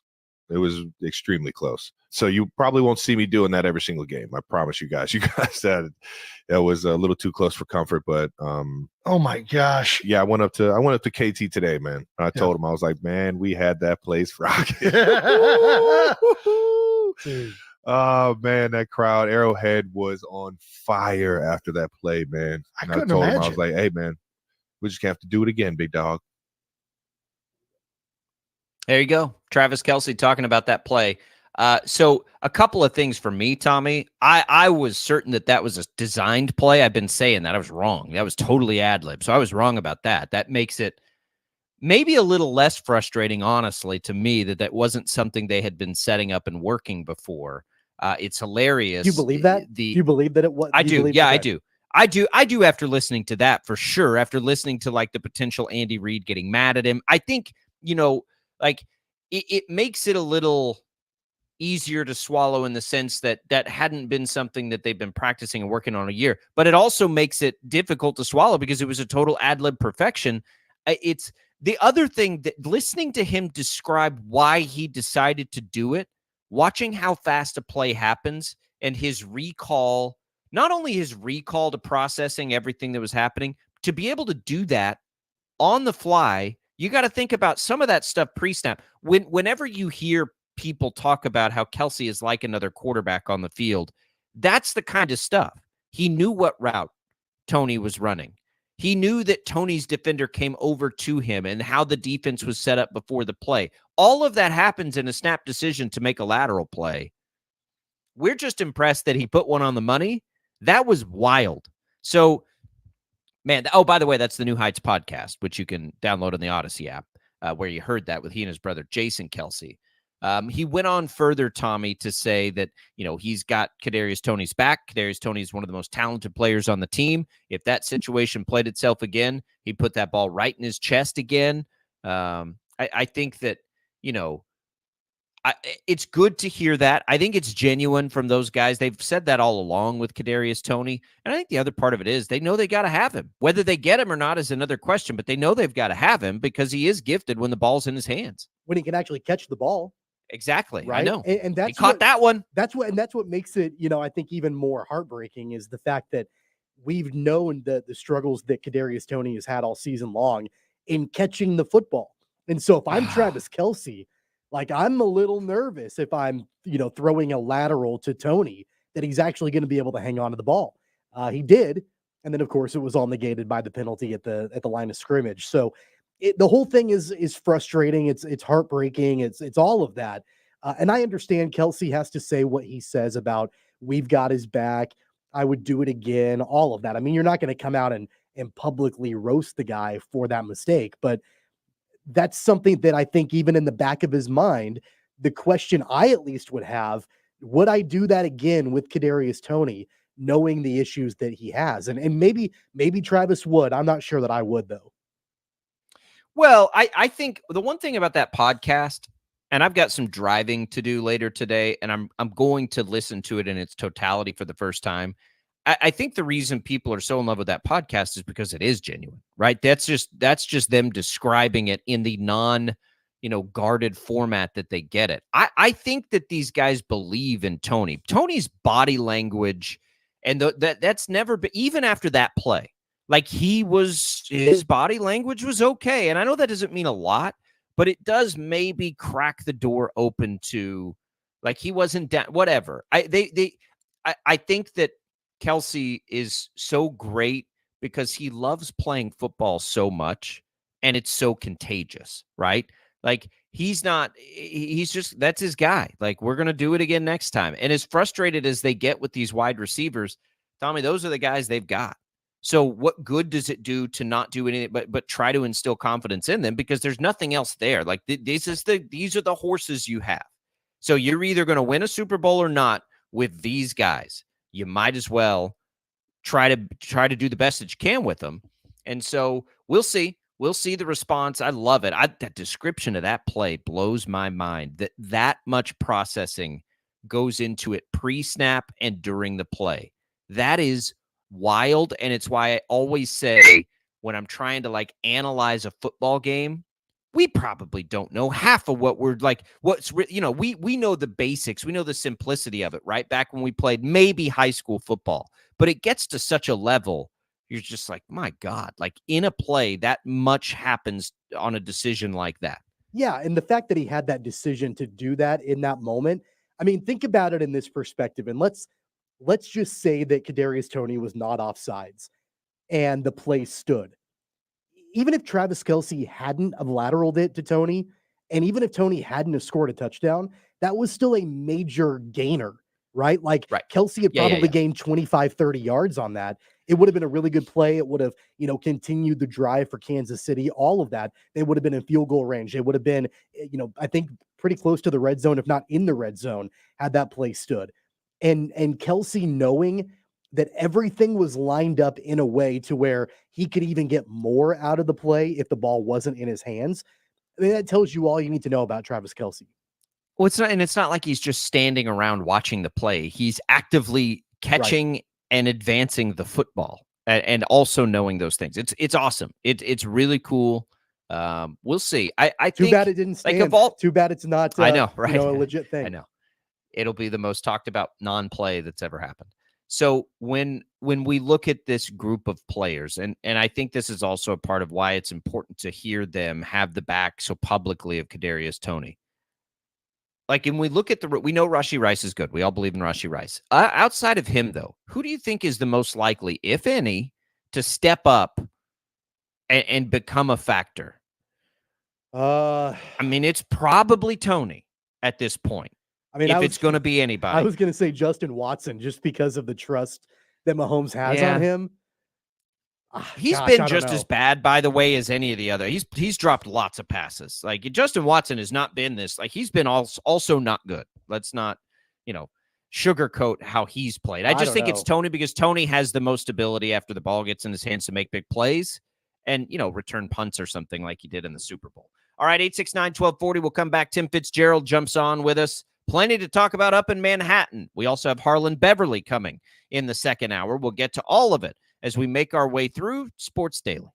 It was extremely close. So you probably won't see me doing that every single game. I promise you guys. That was a little too close for comfort. But oh my gosh. Yeah, I went up to KT today, man. And I told him, I was like, man, we had that place rocking. Dude. Oh man, that crowd, Arrowhead was on fire after that play, man. And I told him, I was like, hey man, we just have to do it again, big dog. There you go. Travis Kelce talking about that play. So a couple of things for me, Tommy. I was certain that was a designed play. I've been saying that. I was wrong. That was totally ad-lib. So I was wrong about that. That makes it maybe a little less frustrating, honestly, to me, that wasn't something they had been setting up and working before. It's hilarious. Do you believe that? Do you believe that it was? I do. Yeah, I do. I do after listening to that, for sure. After listening to like the potential Andy Reid getting mad at him, I think, like it makes it a little easier to swallow in the sense that hadn't been something that they've been practicing and working on a year, but it also makes it difficult to swallow because it was a total ad-lib perfection. It's the other thing that listening to him describe why he decided to do it, watching how fast a play happens and his recall, not only his recall to processing everything that was happening, to be able to do that on the fly. You got to think about some of that stuff pre-snap. Whenever you hear people talk about how Kelce is like another quarterback on the field, that's the kind of stuff. He knew what route Tony was running. He knew that Tony's defender came over to him and how the defense was set up before the play. All of that happens in a snap decision to make a lateral play. We're just impressed that he put one on the money. That was wild. So, man, oh, by the way, that's the New Heights podcast, which you can download on the Odyssey app. where you heard that with he and his brother Jason Kelsey. He went on further, Tommy, to say that, he's got Kadarius Toney's back. Kadarius Toney is one of the most talented players on the team. If that situation played itself again, he put that ball right in his chest again. I think that, it's good to hear that. I think it's genuine from those guys. They've said that all along with Kadarius Toney. And I think the other part of it is they know they got to have him. Whether they get him or not is another question, but they know they've got to have him because he is gifted when the ball's in his hands. When he can actually catch the ball. Exactly. Right. I know. And that's he caught that one. That's what makes it, I think even more heartbreaking is the fact that we've known the struggles that Kadarius Toney has had all season long in catching the football. And so if I'm Travis Kelsey, like I'm a little nervous if I'm, throwing a lateral to Toney that he's actually going to be able to hang on to the ball. He did. And then of course it was all negated by the penalty at the line of scrimmage. So the whole thing is frustrating. It's heartbreaking. It's all of that. And I understand Kelsey has to say what he says about we've got his back. I would do it again. All of that. I mean, you're not going to come out and publicly roast the guy for that mistake, but that's something that I think even in the back of his mind, the question I at least would have, would I do that again with Kadarius Toney, knowing the issues that he has? And maybe Travis would. I'm not sure that I would though. Well, I think the one thing about that podcast, and I've got some driving to do later today, and I'm going to listen to it in its totality for the first time. I think the reason people are so in love with that podcast is because it is genuine, right? That's just them describing it in the guarded format that they get it. I think that these guys believe in Toney. Toney's body language, and that's never been, even after that play. Like his body language was okay. And I know that doesn't mean a lot, but it does maybe crack the door open to like, he wasn't down, whatever. I think that Kelsey is so great because he loves playing football so much and it's so contagious, right? Like he's just, that's his guy. Like we're going to do it again next time. And as frustrated as they get with these wide receivers, Tommy, those are the guys they've got. So what good does it do to not do anything but try to instill confidence in them because there's nothing else there. Like these are the horses you have. So you're either going to win a Super Bowl or not with these guys. You might as well try to do the best that you can with them. And so we'll see. We'll see the response. I love it. That description of that play blows my mind that much processing goes into it pre-snap and during the play. That is wild. And it's why I always say when I'm trying to like analyze a football game, we probably don't know half of what we're like, we know the basics. We know the simplicity of it, right? Back when we played maybe high school football, but it gets to such a level. You're just like, my God, like in a play that much happens on a decision like that. Yeah. And the fact that he had that decision to do that in that moment, I mean, think about it in this perspective. And let's just say that Kadarius Toney was not offsides and the play stood. Even if Travis Kelsey hadn't have lateraled it to Toney, and even if Toney hadn't have scored a touchdown, that was still a major gainer, right? Like Kelsey had probably gained 25, 30 yards on that. It would have been a really good play. It would have, continued the drive for Kansas City, all of that. They would have been in field goal range. They would have been, I think pretty close to the red zone, if not in the red zone, had that play stood. And Kelsey knowing that everything was lined up in a way to where he could even get more out of the play if the ball wasn't in his hands. I mean, that tells you all you need to know about Travis Kelsey. Well, it's not like he's just standing around watching the play. He's actively catching and advancing the football and also knowing those things. It's awesome. It's really cool. We'll see. I think too bad it didn't stand. Too bad it's not. I know, right? A legit thing. I know. It'll be the most talked about non-play that's ever happened. So when we look at this group of players, and I think this is also a part of why it's important to hear them have the back so publicly of Kadarius Toney. Like, and we look at we know Rashee Rice is good. We all believe in Rashee Rice. Outside of him, though, who do you think is the most likely, if any, to step up and become a factor? I mean, it's probably Toney at this point. I mean, if it's going to be anybody. I was going to say Justin Watson just because of the trust that Mahomes has on him. He's Gosh, been I don't just know. as bad, by the way, as any of the other. He's dropped lots of passes. Like Justin Watson has not been this. Like he's been also not good. Let's not, sugarcoat how he's played. I just don't think it's know. Tony because Tony has the most ability after the ball gets in his hands to make big plays and, return punts or something like he did in the Super Bowl. All right, 869-1240. We'll come back. Tim Fitzgerald jumps on with us. Plenty to talk about up in Manhattan. We also have Harlan Beverly coming in the second hour. We'll get to all of it as we make our way through Sports Daily.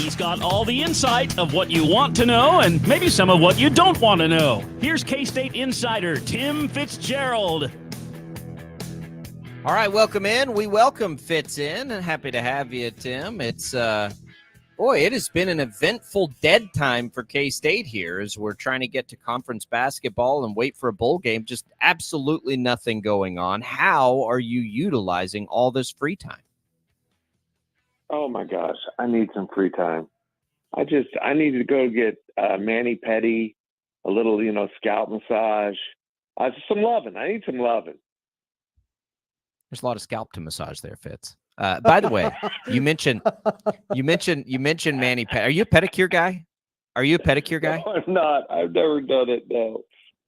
He's got all the insight of what you want to know and maybe some of what you don't want to know. Here's K-State insider Tim Fitzgerald. All right, welcome in. We welcome Fitz in, and happy to have you, Tim. It's boy, it has been an eventful dead time for K-State here as we're trying to get to conference basketball and wait for a bowl game. Just absolutely nothing going on. How are you utilizing all this free time? Oh my gosh, I need some free time. I need to go get mani pedi, a little, scalp massage. Some loving. I need some loving. There's a lot of scalp to massage there, Fitz. By the way, you mentioned mani pedi. Are you a pedicure guy? No, I'm not. I've never done it. No.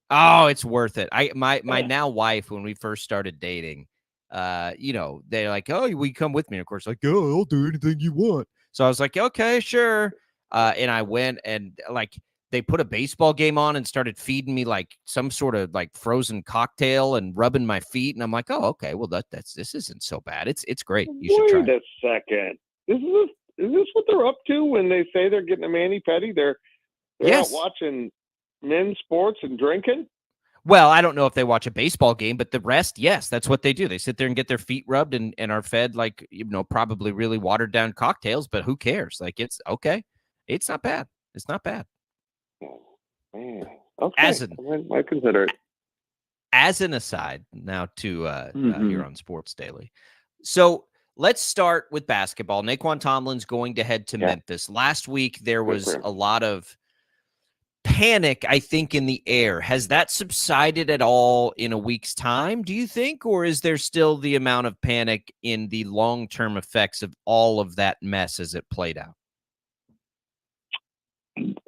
Oh, it's worth it. My now wife, when we first started dating, they're like, "Oh, will you come with me?" And of course, like, "Oh, I'll do anything you want." So I was like, "Okay, sure." And I went, and they put a baseball game on and started feeding me like some sort of like frozen cocktail and rubbing my feet. And I'm like, "Oh, okay. Well, this isn't so bad. It's great. You should try." Wait a second. Is this what they're up to when they say they're getting a mani pedi? They're Yes. out watching men's sports and drinking. Well, I don't know if they watch a baseball game, but the rest, yes, that's what they do. They sit there and get their feet rubbed and are fed probably really watered down cocktails, but who cares? Like, it's okay. It's not bad. It's not bad. Oh, man. Okay. I consider it. As an aside, now to here on Sports Daily. So let's start with basketball. Naquan Tomlin's going to head to Memphis. Last week, there was a lot of panic, I think, in the air. Has that subsided at all in a week's time, do you think? Or is there still the amount of panic in the long-term effects of all of that mess as it played out?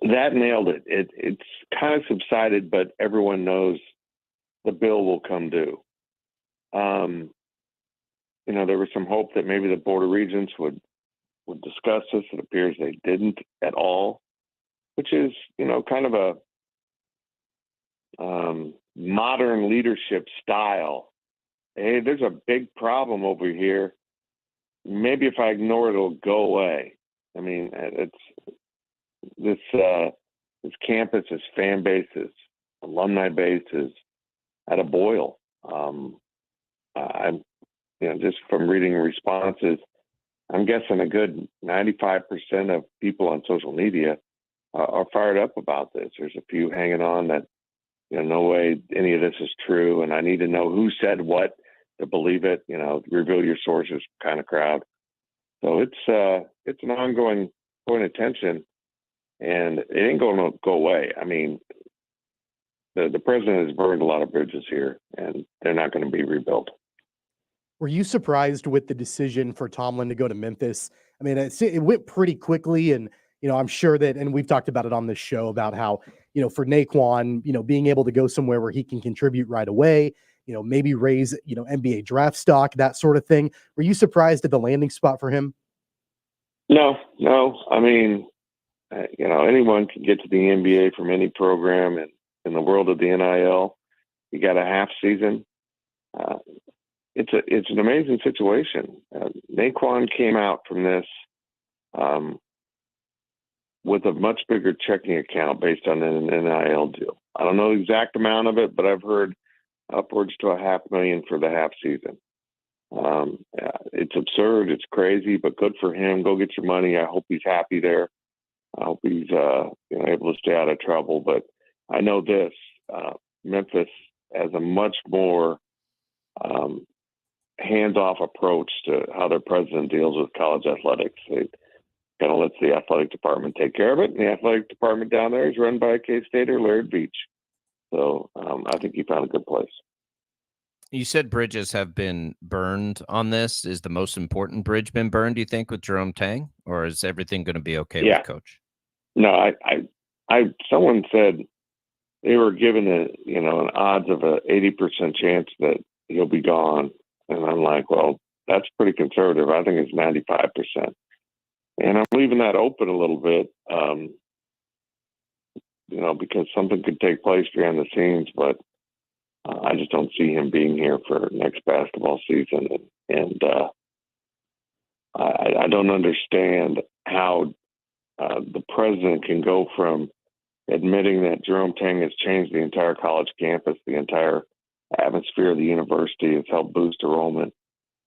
That nailed it. It's kind of subsided, but everyone knows the bill will come due. There was some hope that maybe the Board of Regents would discuss this. It appears they didn't at all, which is, kind of a modern leadership style. Hey, there's a big problem over here. Maybe if I ignore it, it'll go away. I mean, this campus, this fan base, this alumni base is at a boil. I'm, just from reading responses, I'm guessing a good 95% of people on social media are fired up about this. There's a few hanging on that, no way any of this is true, and I need to know who said what to believe it. Reveal your sources kind of crowd. So it's an ongoing point of tension, and it ain't going to go away. I mean, the president has burned a lot of bridges here, and they're not going to be rebuilt. Were you surprised with the decision for Tomlin to go to Memphis? I mean, it went pretty quickly, and I'm sure that, and we've talked about it on this show about how, for Naquan, being able to go somewhere where he can contribute right away, maybe raise, NBA draft stock, that sort of thing. Were you surprised at the landing spot for him? No. I mean, anyone can get to the NBA from any program, and in the world of the NIL, you got a half season. It's an amazing situation. Naquan came out from this with a much bigger checking account based on an NIL deal. I don't know the exact amount of it, but I've heard upwards to $500,000 for the half season. It's absurd. It's crazy, but good for him. Go get your money. I hope he's happy there. I hope he's able to stay out of trouble. But I know this, Memphis has a much more hands-off approach to how their president deals with college athletics. They kind of lets the athletic department take care of it. And the athletic department down there is run by a K-Stater, Laird Beach. So I think he found a good place. You said bridges have been burned on this. Is the most important bridge been burned, do you think, with Jerome Tang? Or is everything going to be okay with Coach? No, someone said they were given an odds of a 80% chance that he'll be gone. And I'm like, well, that's pretty conservative. I think it's 95%. And I'm leaving that open a little bit, because something could take place behind the scenes, but I just don't see him being here for next basketball season. And I don't understand how president can go from admitting that Jerome Tang has changed the entire college campus, the entire atmosphere of the university, has helped boost enrollment,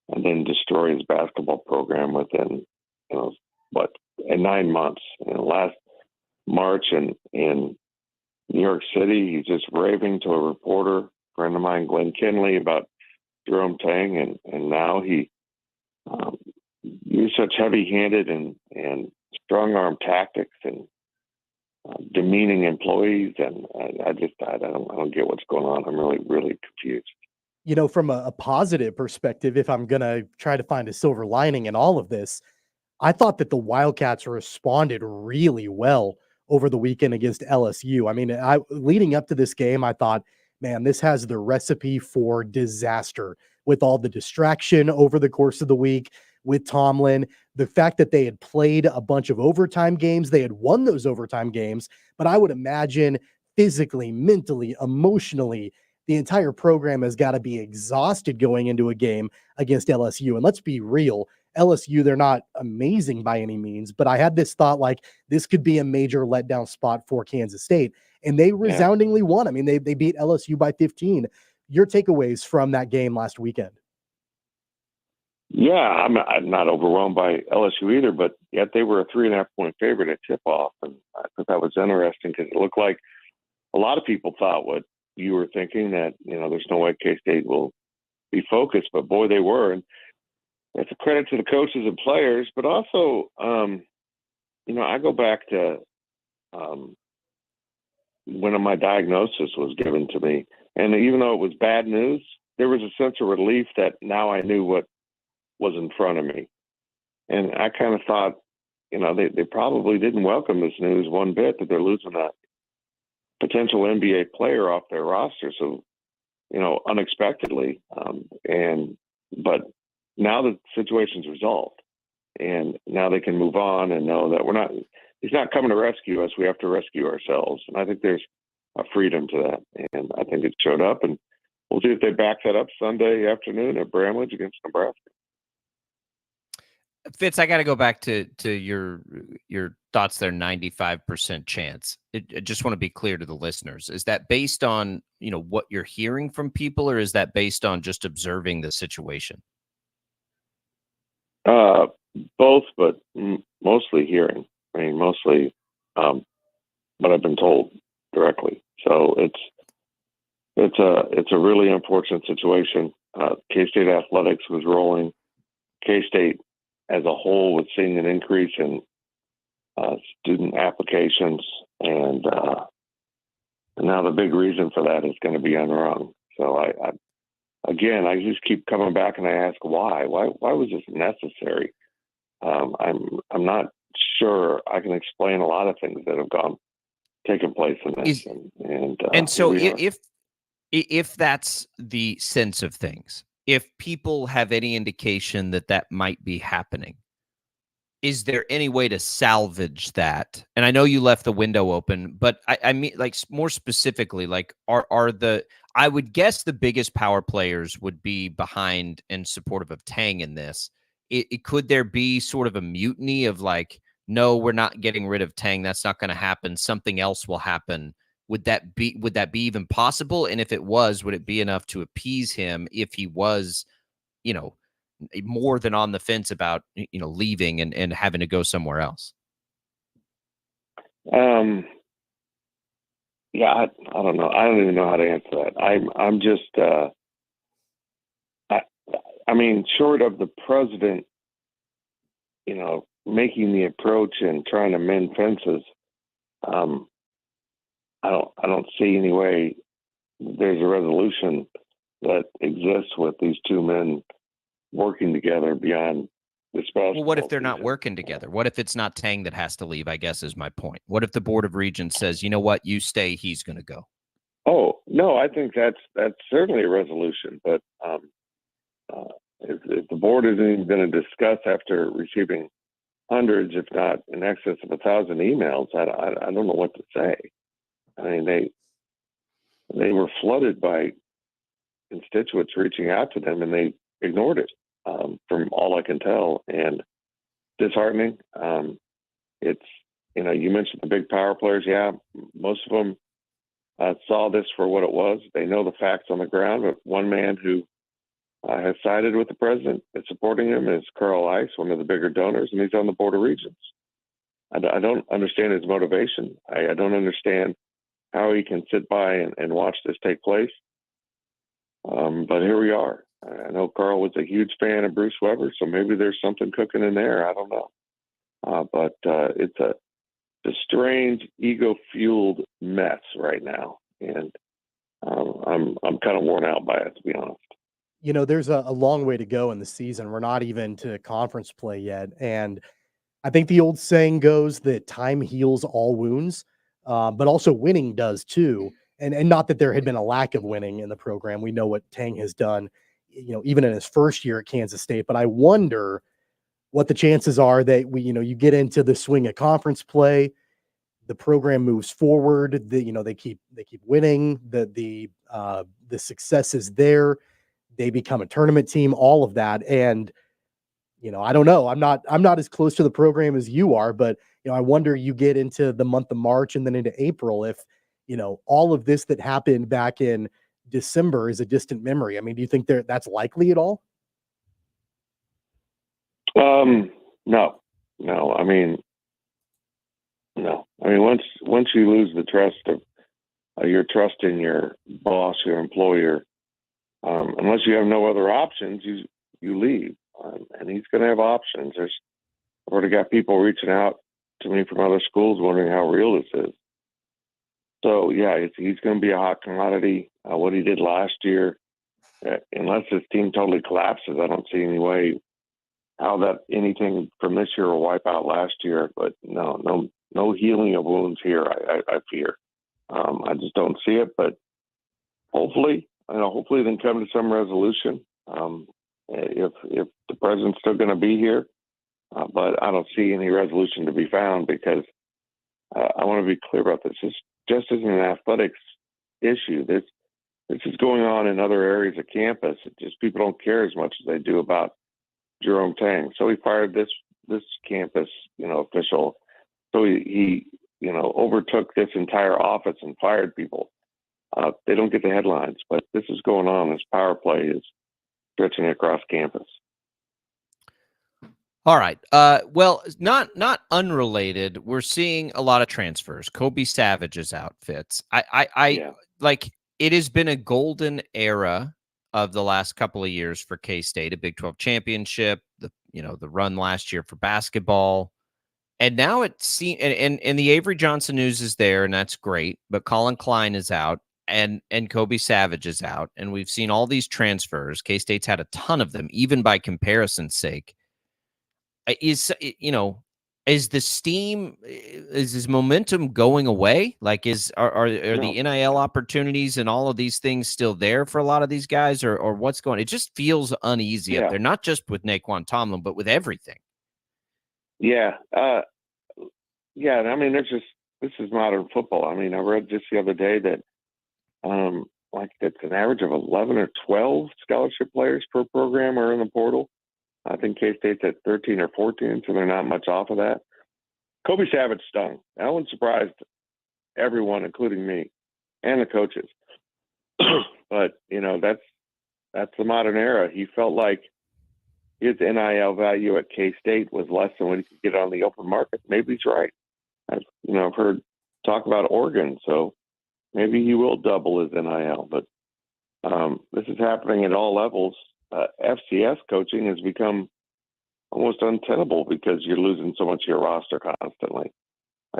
and then destroy his basketball program within, in 9 months. Last March in New York City, he's just raving to a reporter, friend of mine, Glenn Kinley, about Jerome Tang, and now he used such heavy-handed and strong-arm tactics and demeaning employees, and I don't get what's going on. I'm really confused. From a positive perspective, if I'm gonna try to find a silver lining in all of this, I thought that the Wildcats responded really well over the weekend against LSU. I mean, leading up to this game, I thought, man, this has the recipe for disaster with all the distraction over the course of the week with Tomlin, the fact that they had played a bunch of overtime games, they had won those overtime games, but I would imagine physically, mentally, emotionally, the entire program has got to be exhausted going into a game against LSU. And let's be real, LSU, they're not amazing by any means, but I had this thought like this could be a major letdown spot for Kansas State. And they resoundingly won. I mean, they beat LSU by 15. Your takeaways from that game last weekend? Yeah, I'm not overwhelmed by LSU either, but yet they were a 3.5-point favorite at tip-off. And I thought that was interesting because it looked like a lot of people thought what you were thinking, that, there's no way K-State will be focused, but boy, they were. And that's a credit to the coaches and players, but also, I go back to when my diagnosis was given to me. And even though it was bad news, there was a sense of relief that now I knew what was in front of me. And I kind of thought, they probably didn't welcome this news one bit, that they're losing a potential NBA player off their roster. So, unexpectedly. But now the situation's resolved, and now they can move on and know that he's not coming to rescue us. We have to rescue ourselves. And I think there's a freedom to that. And I think it showed up, and we'll see if they back that up Sunday afternoon at Bramlage against Nebraska. Fitz, I got to go back to your thoughts there. 95% chance. I just want to be clear to the listeners. Is that based on what you're hearing from people, or is that based on just observing the situation? Both, but mostly hearing. I mean, mostly what I've been told directly. So it's a really unfortunate situation. K-State athletics was rolling. K-State as a whole was seeing an increase in student applications, and now the big reason for that is going to be unwrung. So I just keep coming back and I ask why was this necessary? I'm not sure I can explain a lot of things that have taken place in this. And so if that's the sense of things, if people have any indication that might be happening, is there any way to salvage that? And I know you left the window open, but I mean, like, more specifically, like, I would guess the biggest power players would be behind and supportive of Tang in this. Could there be sort of a mutiny of like, no, we're not getting rid of Tang. That's not going to happen. Something else will happen. Would that be even possible? And if it was, would it be enough to appease him if he was, more than on the fence about, leaving and having to go somewhere else? Yeah, I don't know. I don't even know how to answer that. I'm just, I mean, short of the president, making the approach and trying to mend fences, I don't see any way there's a resolution that exists with these two men working together beyond this basketball. Well, what if they're not working together? What if it's not Tang that has to leave, I guess is my point. What if the Board of Regents says, you know what, you stay, he's going to go? Oh, no, I think that's certainly a resolution. But if the board isn't even going to discuss after receiving hundreds, if not in excess of 1,000 emails, I don't know what to say. I mean, they were flooded by constituents reaching out to them, and they ignored it, from all I can tell. And disheartening. It's You mentioned the big power players. Yeah, most of them saw this for what it was. They know the facts on the ground. But one man who has sided with the president and supporting him is Carl Ice, one of the bigger donors, and he's on the Board of Regents. I don't understand his motivation. I don't understand how he can sit by and watch this take place. But here we are. I know Carl was a huge fan of Bruce Weber, so maybe there's something cooking in there. I don't know. But it's a strange, ego-fueled mess right now, and I'm kind of worn out by it, to be honest. There's a long way to go in the season. We're not even to conference play yet, and I think the old saying goes that time heals all wounds, but also winning does too. And not that there had been a lack of winning in the program. We know what Tang has done, even in his first year at Kansas State. But I wonder what the chances are that you get into the swing of conference play, the program moves forward, they keep winning, the success is there, they become a tournament team, all of that. And I don't know. I'm not as close to the program as you are, but I wonder, you get into the month of March and then into April, if all of this that happened back in December is a distant memory. I mean, do you think that's likely at all? No. I mean, no. I mean, once you lose the trust of your trust in your boss, your employer, unless you have no other options, you leave. And he's going to have options. I've already got people reaching out to me from other schools wondering how real this is. So, yeah, he's going to be a hot commodity. What he did last year, unless his team totally collapses, I don't see any way how that anything from this year will wipe out last year. But no healing of wounds here, I fear. I just don't see it. But hopefully they can come to some resolution. If the president's still going to be here, but I don't see any resolution to be found, because I want to be clear about this. This just isn't an athletics issue. This is going on in other areas of campus. It just people don't care as much as they do about Jerome Tang. So he fired this campus, official. So he overtook this entire office and fired people. They don't get the headlines, but this is going on. This power play is stretching across campus. All right. Well, not unrelated. We're seeing a lot of transfers. Kobe Savage's outfits. Like, it has been a golden era of the last couple of years for K-State, a Big 12 championship, the run last year for basketball. And now it seems, and the Avery Johnson news is there, and that's great. But Colin Klein is out, and Kobe Savage is out, and we've seen all these transfers. K-State's had a ton of them, even by comparison's sake. Is the steam, is this momentum going away? Like, are the NIL opportunities and all of these things still there for a lot of these guys, or what's going? It just feels uneasy up there, not just with Naquan Tomlin, but with everything. Yeah. I mean, this is modern football. I mean, I read just the other day that it's an average of 11 or 12 scholarship players per program are in the portal. I think K-State's at 13 or 14, so they're not much off of that. Kobe Savage stung. That one surprised everyone, including me and the coaches. But, that's the modern era. He felt like his NIL value at K-State was less than what he could get on the open market. Maybe he's right. I've heard talk about Oregon, so maybe he will double his NIL. But this is happening at all levels. FCS coaching has become almost untenable because you're losing so much of your roster constantly.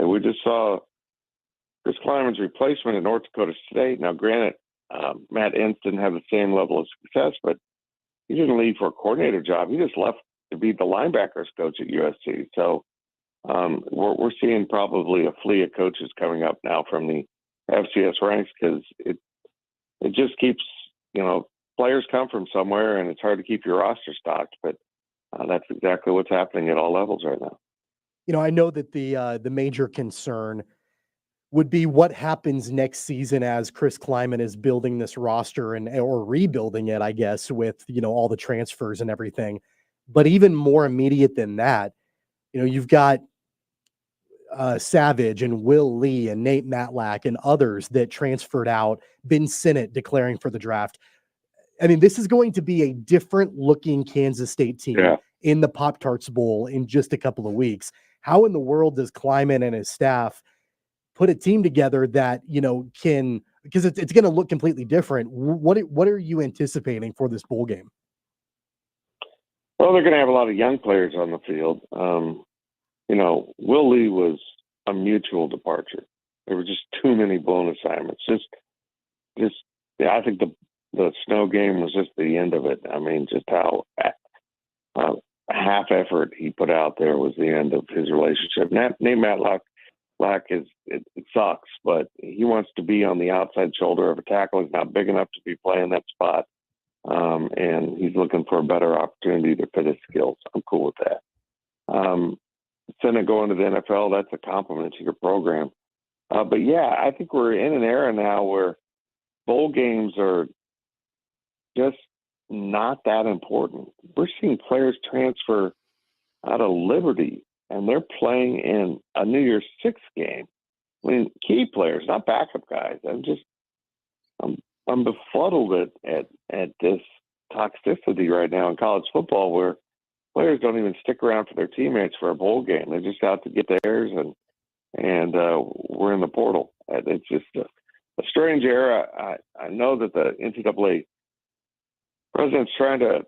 We just saw Chris Kleiman's replacement at North Dakota State. Now, granted, Matt Entz didn't have the same level of success, but he didn't leave for a coordinator job. He just left to be the linebackers coach at USC. So we're seeing probably a fleet of coaches coming up now from the FCS ranks, because it just keeps, players come from somewhere, and it's hard to keep your roster stocked. But that's exactly what's happening at all levels right now. I know that the major concern would be what happens next season as Chris Kleiman is building this roster or rebuilding it, I guess, with all the transfers and everything. But even more immediate than that, you've got Savage and Will Lee and Nate Matlack and others that transferred out, Ben Sinnott declaring for the draft. I mean, this is going to be a different looking Kansas State team in the Pop-Tarts Bowl in just a couple of weeks. How in the world does Kleiman and his staff put a team together that, can, because it's going to look completely different. What are you anticipating for this bowl game? Well, they're going to have a lot of young players on the field. Will Lee was a mutual departure. There were just too many blown assignments. I think the snow game was just the end of it. I mean, just how half effort he put out there was the end of his relationship. Nate Matlack it sucks, but he wants to be on the outside shoulder of a tackle. He's not big enough to be playing that spot. And he's looking for a better opportunity to fit his skills. I'm cool with that. Senate going to the NFL, that's a compliment to your program. But yeah, I think we're in an era now where bowl games are just not that important. We're seeing players transfer out of Liberty, and they're playing in a New Year's Six game. I mean, key players, not backup guys. I'm befuddled at this toxicity right now in college football, where players don't even stick around for their teammates for a bowl game. They're just out to get theirs, and we're in the portal. It's just a strange era. I know that the NCAA president's trying to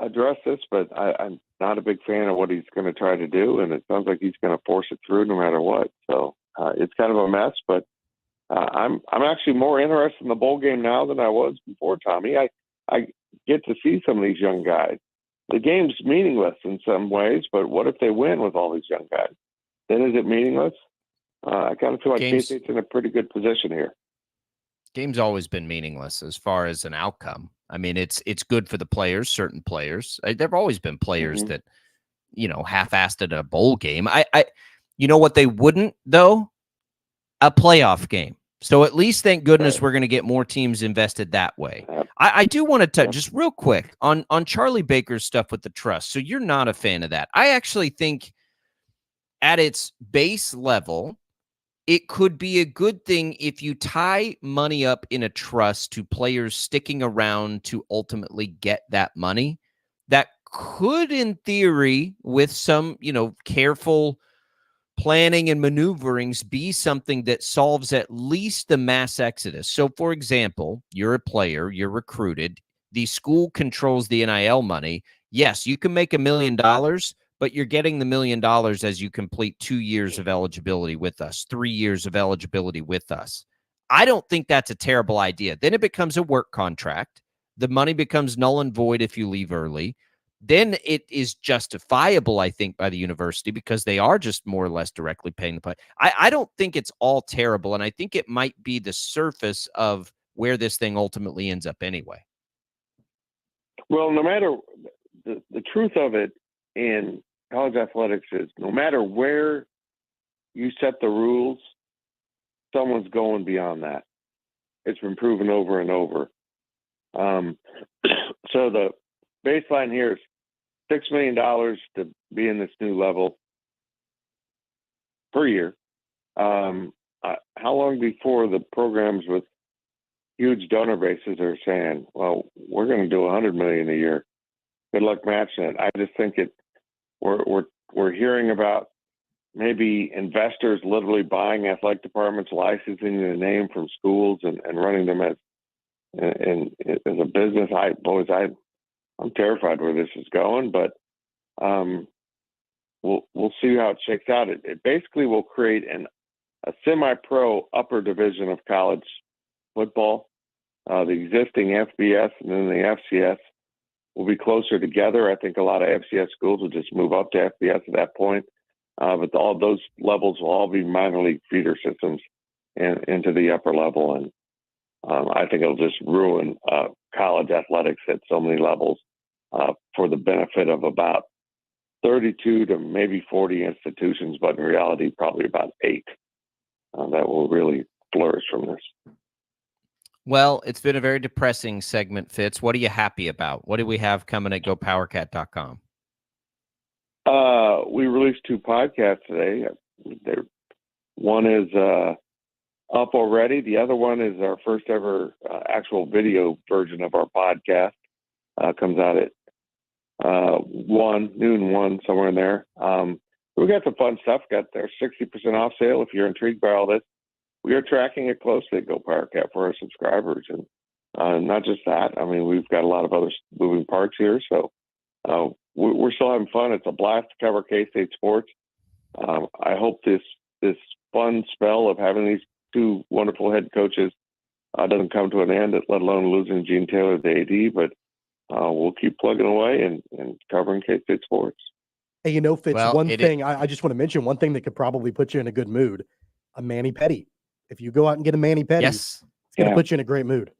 address this, but I'm not a big fan of what he's going to try to do, and it sounds like he's going to force it through no matter what. So it's kind of a mess, but I'm actually more interested in the bowl game now than I was before, Tommy. I get to see some of these young guys. The game's meaningless in some ways, but what if they win with all these young guys? Then is it meaningless? I kind of feel like K-State's in a pretty good position here. Game's always been meaningless as far as an outcome. I mean, it's good for the players, certain players. There've always been players that, half-assed at a bowl game. You know what they wouldn't, though? A playoff game. So at least, thank goodness, we're going to get more teams invested that way. I do want to touch just real quick on Charlie Baker's stuff with the trust. So you're not a fan of that. I actually think at its base level, it could be a good thing if you tie money up in a trust to players sticking around to ultimately get that money. That could, in theory, with some, careful planning and maneuverings, be something that solves at least the mass exodus. So, for example, you're a player, you're recruited, the school controls the NIL money. Yes, you can make $1 million, but you're getting the $1 million as you complete 2 years of eligibility with us, 3 years of eligibility with us. I don't think that's a terrible idea. Then it becomes a work contract. The money becomes null and void if you leave early. Then it is justifiable, I think, by the university because they are just more or less directly paying the player. I don't think it's all terrible, and I think it might be the surface of where this thing ultimately ends up anyway. Well, no matter the truth of it in college athletics is no matter where you set the rules, someone's going beyond that. It's been proven over and over. So the baseline here is $6 million to be in this new level per year. How long before the programs with huge donor bases are saying, well, we're going to do $100 million a year? Good luck matching it. I just think we're hearing about maybe investors literally buying athletic departments, licensing the name from schools and running them as a business. I'm terrified where this is going, but we'll see how it shakes out. It basically will create a semi-pro upper division of college football. The existing FBS and then the FCS will be closer together. I think a lot of FCS schools will just move up to FBS at that point. But all those levels will all be minor league feeder systems into the upper level. And I think it'll just ruin college athletics at so many levels for the benefit of about 32 to maybe 40 institutions, but in reality, probably about 8 that will really flourish from this. Well, it's been a very depressing segment, Fitz. What are you happy about? What do we have coming at GoPowerCat.com? We released 2 podcasts today. one is up already. The other one is our first ever actual video version of our podcast. Comes out at noon 1, somewhere in there. We got some fun stuff. Got their 60% off sale. If you're intrigued by all this, we are tracking it closely at Go PowerCat for our subscribers. And not just that, I mean, we've got a lot of other moving parts here. So we're still having fun. It's a blast to cover K-State sports. I hope this fun spell of having these two wonderful head coaches doesn't come to an end, let alone losing Gene Taylor, the AD. But we'll keep plugging away and covering K-State sports. Hey, Fitz, I just want to mention one thing that could probably put you in a good mood: a mani-pedi. If you go out and get a mani-pedi, yes, it's going to put you in a great mood.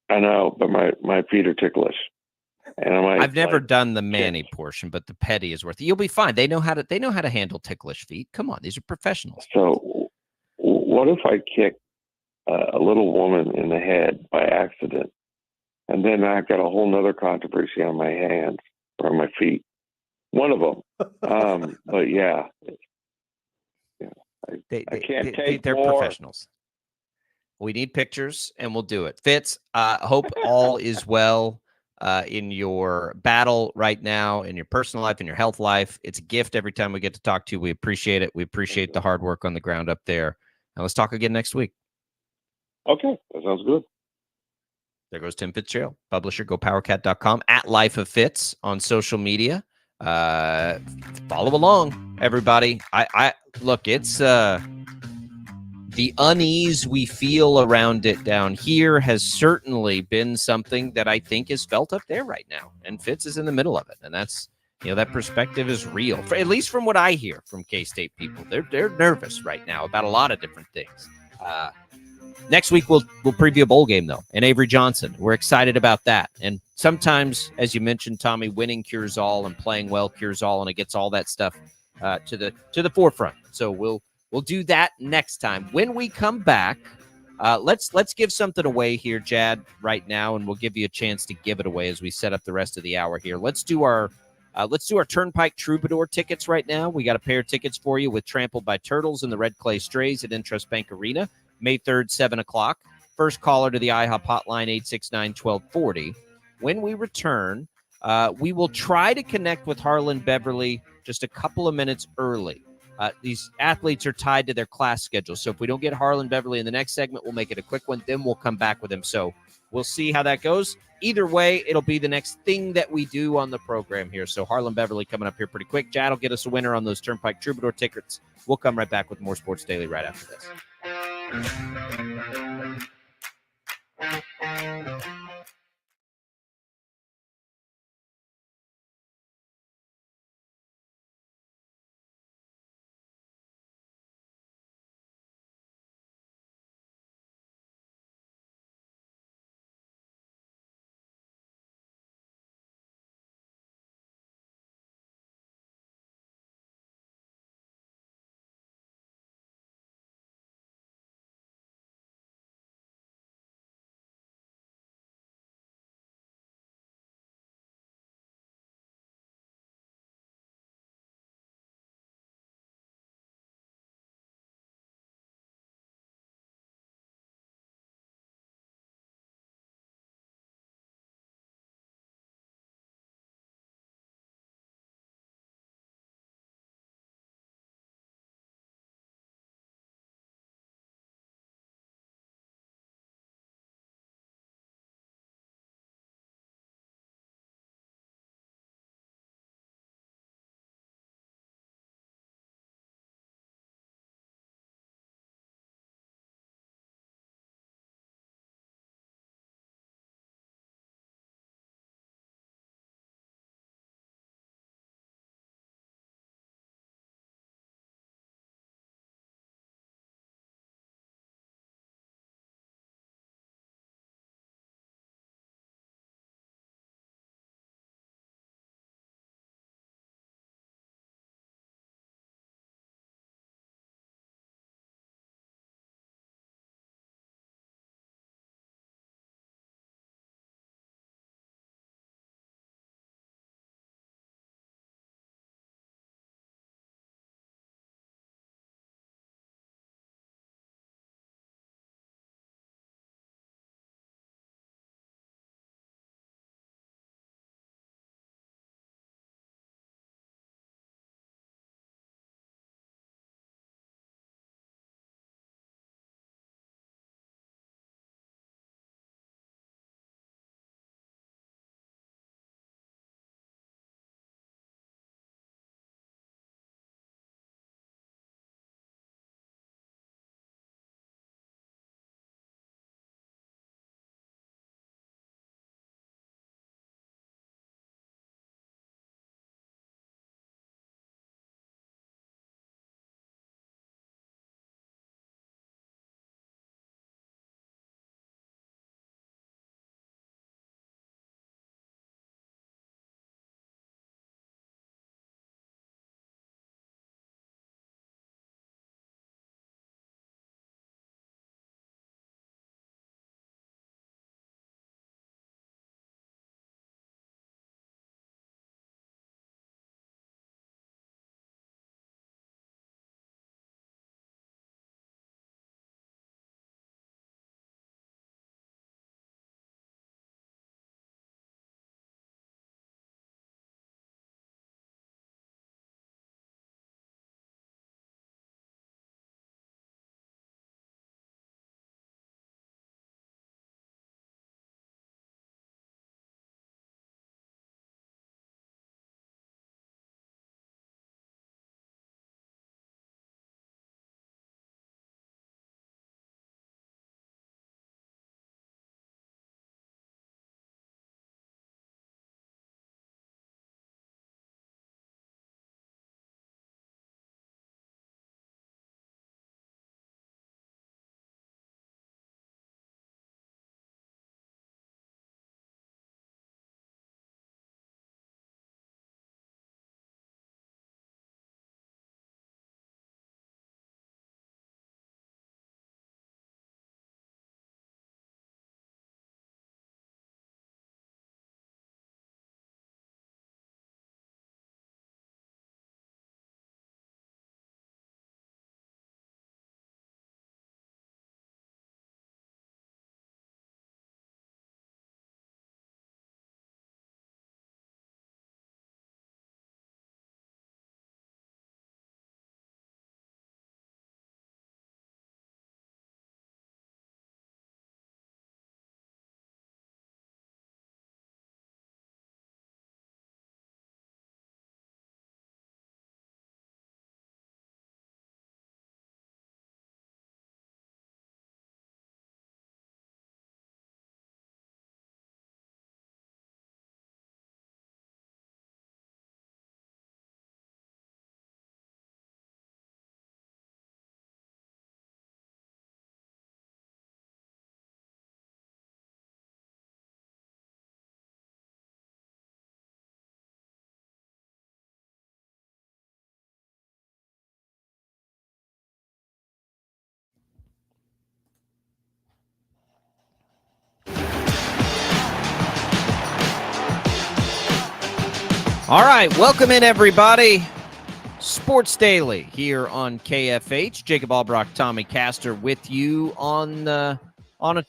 I know, but my feet are ticklish. And I've never done the mani portion, but the pedi is worth it. You'll be fine. They know how to handle ticklish feet. Come on, these are professionals. So, what if I kick a little woman in the head by accident, and then I've got a whole nother controversy on my hands or on my feet? One of them. But yeah, I can't take they're more. Professionals. We need pictures, and we'll do it. Fitz, hope all is well in your battle right now, in your personal life, in your health life. It's a gift every time we get to talk to you. We appreciate it. We appreciate the hard work on the ground up there. And let's talk again next week. Okay, that sounds good. There goes Tim Fitzgerald, publisher, gopowercat.com, at Life of Fitz on social media. Follow along, everybody. I look, it's the unease we feel around it down here has certainly been something that I think is felt up there right now. And Fitz is in the middle of it. And that's, that perspective is real, at least from what I hear from K-State people. They're nervous right now about a lot of different things. Next week, we'll preview a bowl game, though, and Avery Johnson. We're excited about that. And sometimes, as you mentioned, Tommy, winning cures all and playing well cures all, and it gets all that stuff to the forefront. So we'll do that next time. When we come back, let's give something away here, Jad, right now, and we'll give you a chance to give it away as we set up the rest of the hour here. Let's do our Turnpike Troubadour tickets right now. We got a pair of tickets for you with Trampled by Turtles and the Red Clay Strays at Intrust Bank Arena, May 3rd, 7 o'clock. First caller to the IHOP hotline, 869-1240. When we return, we will try to connect with Harlan Beverly just a couple of minutes early. These athletes are tied to their class schedule. So if we don't get Harlan Beverly in the next segment, we'll make it a quick one. Then we'll come back with him. So we'll see how that goes. Either way, it'll be the next thing that we do on the program here. So Harlan Beverly coming up here pretty quick. Jad will get us a winner on those Turnpike Troubadour tickets. We'll come right back with more Sports Daily right after this. All right, welcome in, everybody. Sports Daily here on KFH. Jacob Albracht, Tommy Castor with you on a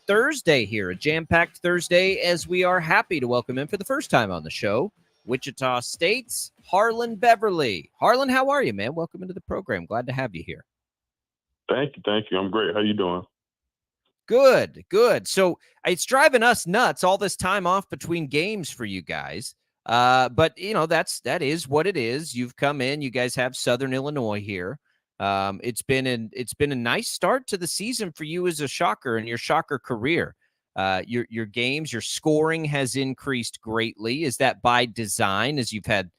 Thursday here, a jam-packed Thursday, as we are happy to welcome in for the first time on the show, Wichita State's Harlan Beverly. Harlan, how are you, man? Welcome into the program. Glad to have you here. Thank you. I'm great. How you doing? Good, good. So it's driving us nuts, all this time off between games for you guys. But you know, that is what it is. You've come in, you guys have Southern Illinois here. It's been a nice start to the season for you as a Shocker in your Shocker career. Your games, your scoring has increased greatly. Is that by design, as you've had,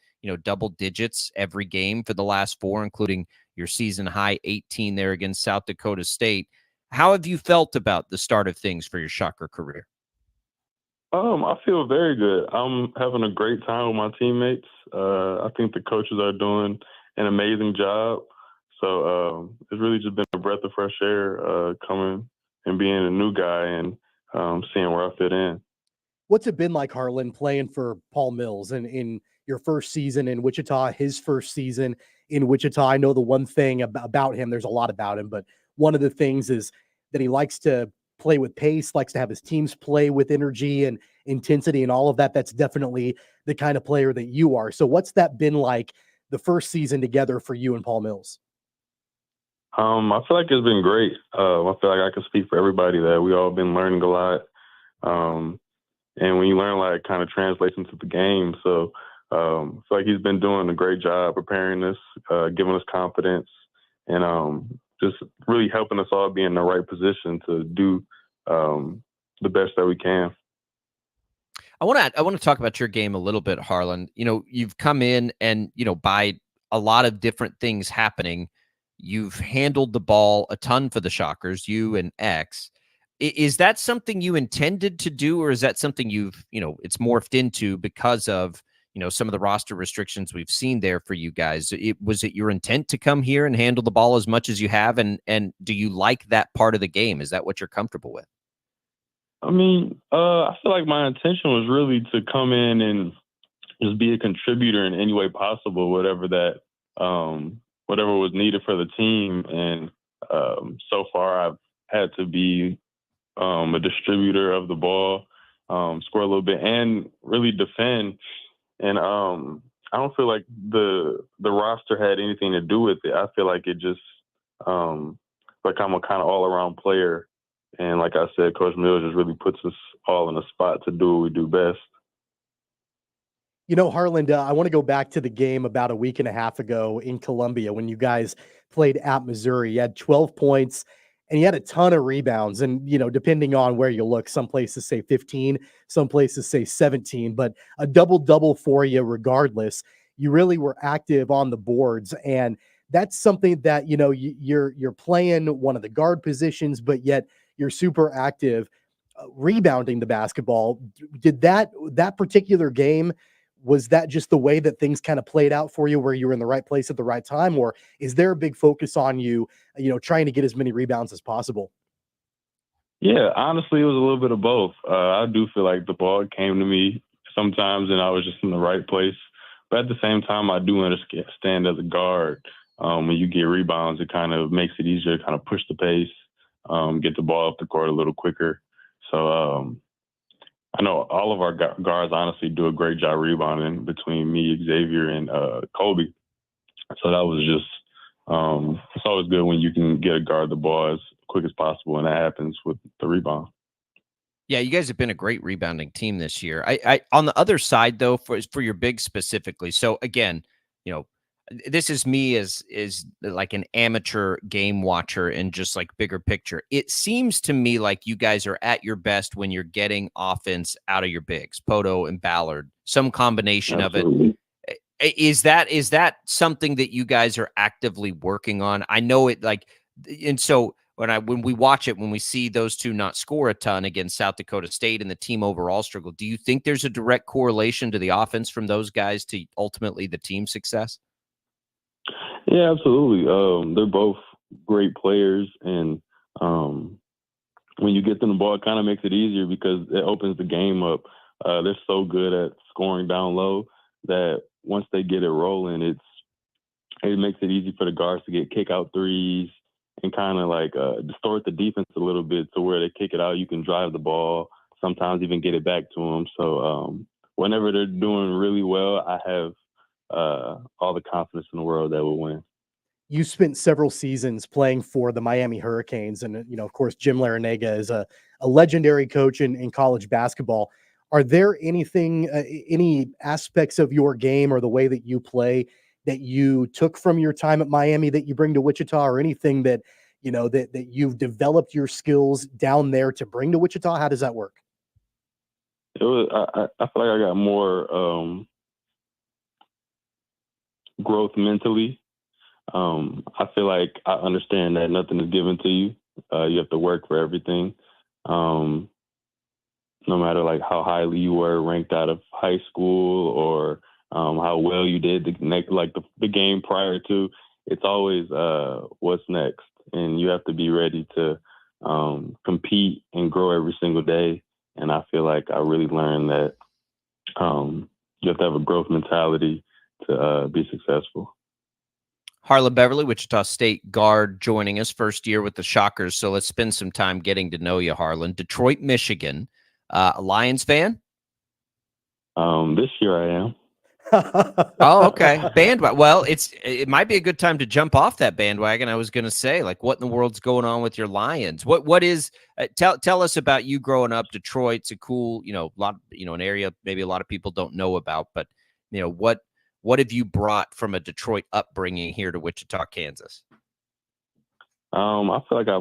double digits every game for the last 4, including your season high 18 there against South Dakota State? How have you felt about the start of things for your Shocker career? I feel very good. I'm having a great time with my teammates. I think the coaches are doing an amazing job. So it's really just been a breath of fresh air coming and being a new guy and seeing where I fit in. What's it been like, Harlan, playing for Paul Mills and in your first season in Wichita, his first season in Wichita? I know the one thing about him, there's a lot about him, but one of the things is that he likes to play with pace, likes to have his teams play with energy and intensity and all of that. That's definitely the kind of player that you are. So what's that been like, the first season together for you and Paul Mills? I feel like it's been great. I feel like I can speak for everybody that we all been learning a lot. And when you learn, like, kind of translates into the game. So I feel like he's been doing a great job preparing us, giving us confidence, and just really helping us all be in the right position to do the best that we can. I want to talk about your game a little bit, Harlan. You've come in and, by a lot of different things happening, you've handled the ball a ton for the Shockers, you and X. Is that something you intended to do, or is that something you've, it's morphed into because of, some of the roster restrictions we've seen there for you guys? Was it your intent to come here and handle the ball as much as you have? And do you like that part of the game? Is that what you're comfortable with? I mean, I feel like my intention was really to come in and just be a contributor in any way possible, whatever was needed for the team. And so far, I've had to be a distributor of the ball, score a little bit, and really defend. And I don't feel like the roster had anything to do with it. I feel like it just like I'm a kind of all around player. And like I said, Coach Mills just really puts us all in a spot to do what we do best. Harlan, I want to go back to the game about a week and a half ago in Columbia when you guys played at Missouri. You had 12 points and you had a ton of rebounds. And, depending on where you look, some places say 15, some places say 17, but a double-double for you regardless. You really were active on the boards, and that's something that, you're playing one of the guard positions, but yet you're super active rebounding the basketball. Did that particular game, was that just the way that things kind of played out for you, where you were in the right place at the right time, or is there a big focus on you, trying to get as many rebounds as possible? Yeah, honestly, it was a little bit of both. I do feel like the ball came to me sometimes and I was just in the right place. But at the same time, I do understand as a guard, when you get rebounds, it kind of makes it easier to kind of push the pace, get the ball up the court a little quicker. So I know all of our guards honestly do a great job rebounding between me, Xavier, and Kobe. So that was just it's always good when you can get a guard the ball as quick as possible, and that happens with the rebound. Yeah, you guys have been a great rebounding team this year. I on the other side, though, for your bigs specifically. So again, this is me as like an amateur game watcher and just like bigger picture. It seems to me like you guys are at your best when you're getting offense out of your bigs, Poto and Ballard, some combination Absolutely. of it. Is that something that you guys are actively working on? I know it and so when we watch it, when we see those two not score a ton against South Dakota State and the team overall struggle, do you think there's a direct correlation to the offense from those guys to ultimately the team success? Yeah, absolutely. They're both great players, and when you get them the ball, it kind of makes it easier because it opens the game up. They're so good at scoring down low that once they get it rolling, it makes it easy for the guards to get kick out threes and kind of like distort the defense a little bit to where they kick it out, you can drive the ball, sometimes even get it back to them. So whenever they're doing really well, I have all the confidence in the world that we'll win. You spent several seasons playing for the Miami Hurricanes, and of course, Jim Larrañaga is a legendary coach in college basketball. Are there any aspects of your game or the way that you play that you took from your time at Miami that you bring to Wichita, or anything that that you've developed your skills down there to bring to Wichita? How does that work? It was, I feel like I got more growth mentally. I feel like I understand that nothing is given to you. You have to work for everything. No matter like how highly you were ranked out of high school or how well you did the game prior to, it's always what's next. And you have to be ready to compete and grow every single day. And I feel like I really learned that you have to have a growth mentality to be successful. Harlan Beverly, Wichita State guard, joining us, first year with the Shockers. So let's spend some time getting to know you, Harlan. Detroit, Michigan. A Lions fan? This year I am. Oh, okay. Bandwagon. Well, it might be a good time to jump off that bandwagon. I was going to say, like, what in the world's going on with your Lions? What is? Tell us about you growing up. Detroit's a cool, an area maybe a lot of people don't know about. But what have you brought from a Detroit upbringing here to Wichita, Kansas? I feel like I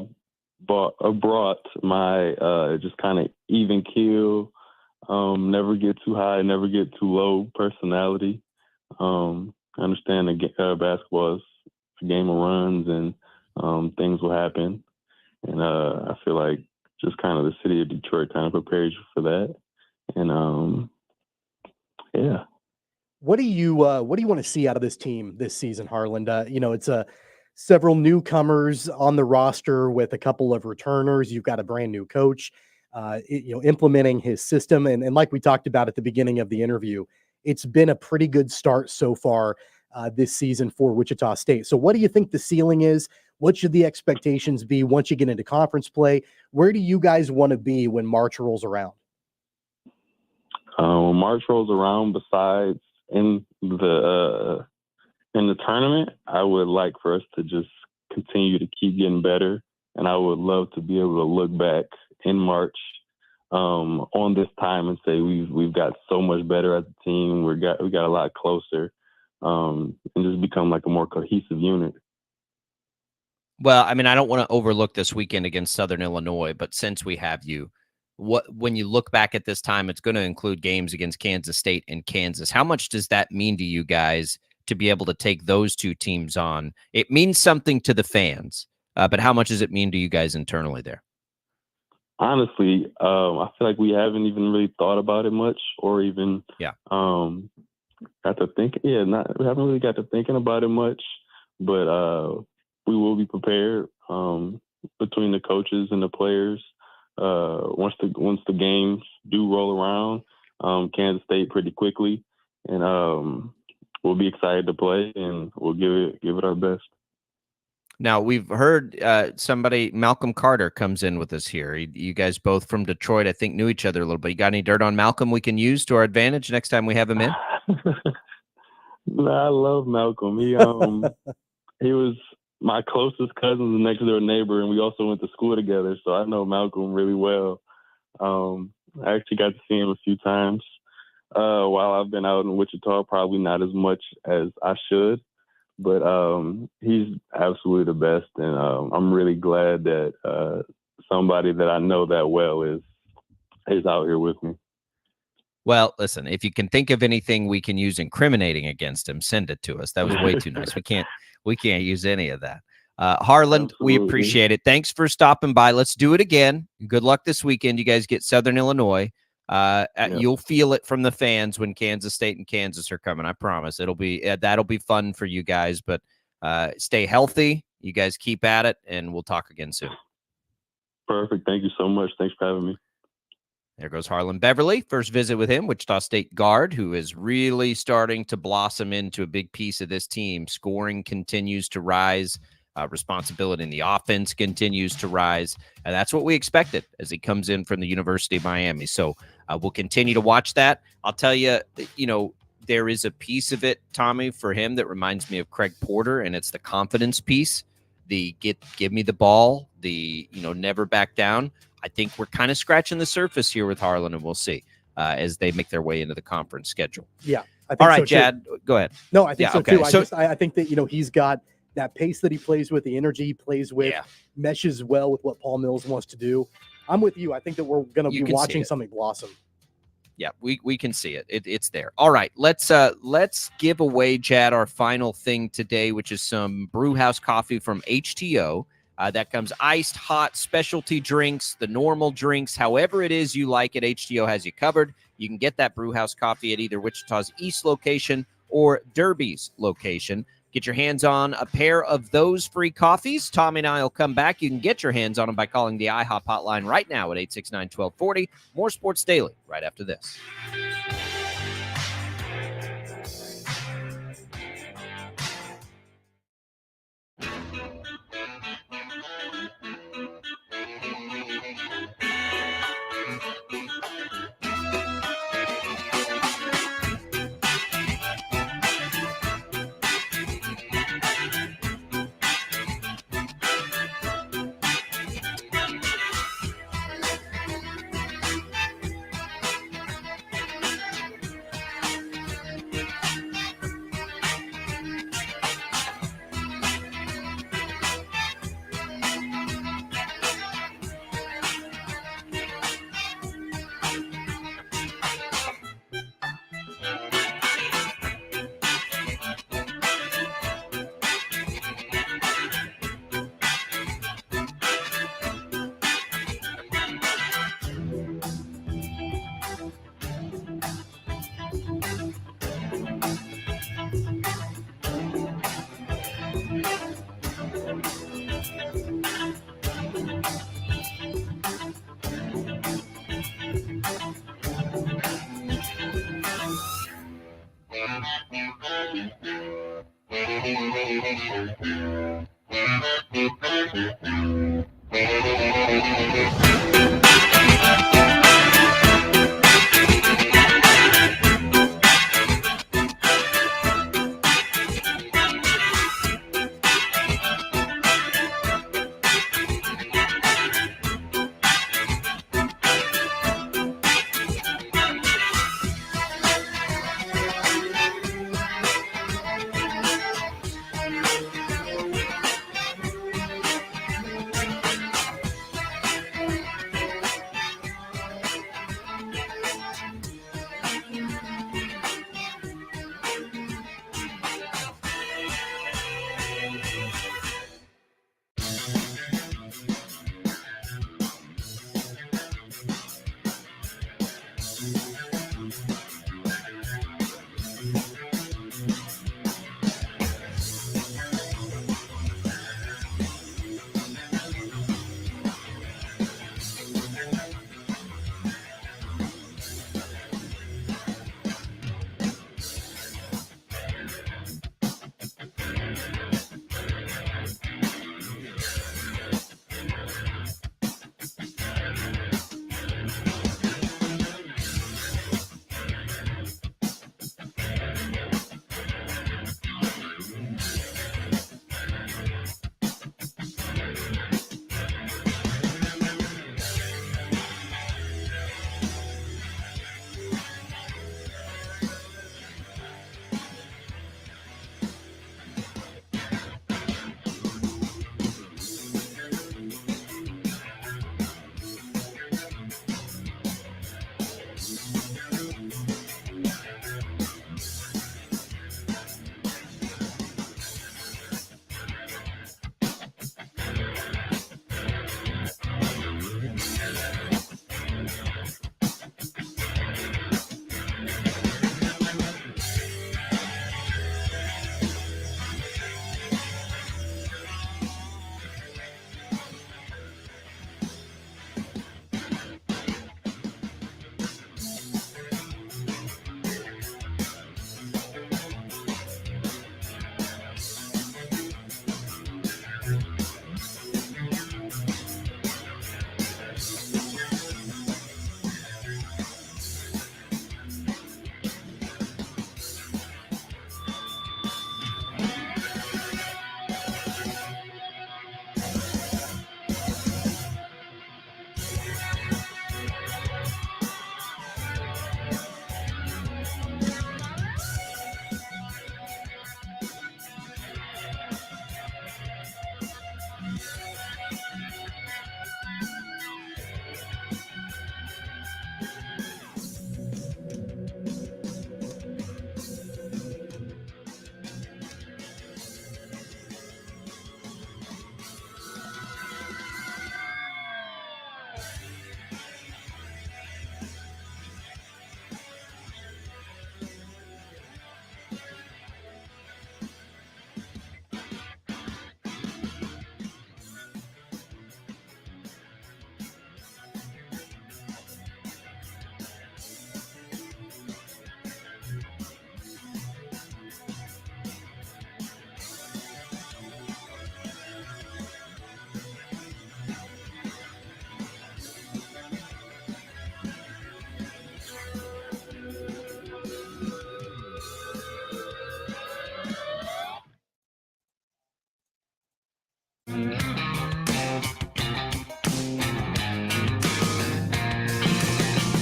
brought my just kind of even keel, never get too high, never get too low personality. I understand that basketball is a game of runs and things will happen. And I feel like just kind of the city of Detroit kind of prepares you for that. And yeah. What do you want to see out of this team this season, Harlan? It's several newcomers on the roster with a couple of returners. You've got a brand new coach, implementing his system. And like we talked about at the beginning of the interview, it's been a pretty good start so far this season for Wichita State. So what do you think the ceiling is? What should the expectations be once you get into conference play? Where do you guys want to be when March rolls around? When March rolls around, besides in the tournament, I would like for us to just continue to keep getting better. And I would love to be able to look back in March on this time and say we've got so much better as a team. We got a lot closer, and just become like a more cohesive unit. Well, I mean, I don't want to overlook this weekend against Southern Illinois, but since we have you, when you look back at this time, it's going to include games against Kansas State and Kansas. How much does that mean to you guys to be able to take those two teams on? It means something to the fans, but how much does it mean to you guys internally there? Honestly, I feel like we haven't even really thought about it much, or even got to think. We haven't really got to thinking about it much, but we will be prepared between the coaches and the players. Once the games do roll around, Kansas State pretty quickly, and we'll be excited to play, and we'll give it our best. Now, we've heard Malcolm Carter comes in with us here. You guys both from Detroit, I think, knew each other a little bit. You got any dirt on Malcolm we can use to our advantage next time we have him in? I love Malcolm. He was my closest cousin's next door neighbor, and we also went to school together, so I know Malcolm really well. I actually got to see him a few times while I've been out in Wichita, probably not as much as I should, but he's absolutely the best, and I'm really glad that somebody that I know that well is out here with me. Well, listen, if you can think of anything we can use incriminating against him, send it to us. That was way too nice. We can't use any of that. Harlan, Absolutely. we appreciate it. Thanks for stopping by. Let's do it again. Good luck this weekend. You guys get Southern Illinois. You'll feel it from the fans when Kansas State and Kansas are coming. I promise. That'll be fun for you guys, but stay healthy. You guys keep at it, and we'll talk again soon. Perfect. Thank you so much. Thanks for having me. There goes Harlan Beverly. First visit with him, Wichita State guard, who is really starting to blossom into a big piece of this team. Scoring continues to rise. Responsibility in the offense continues to rise. And that's what we expected as he comes in from the University of Miami. So we'll continue to watch that. I'll tell you, there is a piece of it, Tommy, for him that reminds me of Craig Porter, and it's the confidence piece. The give me the ball, the never back down. I think we're kind of scratching the surface here with Harlan, and we'll see as they make their way into the conference schedule. Yeah. I think all right, so Jad, go ahead. No, I think so okay. too. I think that, he's got that pace that he plays with, the energy he plays with, meshes well with what Paul Mills wants to do. I'm with you. I think that we're going to be watching something blossom. Yeah, we can see it. It's there. All right, let's give away, Chad, our final thing today, which is some Brewhouse coffee from HTO. That comes iced, hot, specialty drinks, the normal drinks, however it is you like it. HTO has you covered. You can get that Brewhouse coffee at either Wichita's East location or Derby's location. Get your hands on a pair of those free coffees. Tommy and I will come back. You can get your hands on them by calling the IHOP hotline right now at 869-1240. More Sports Daily right after this.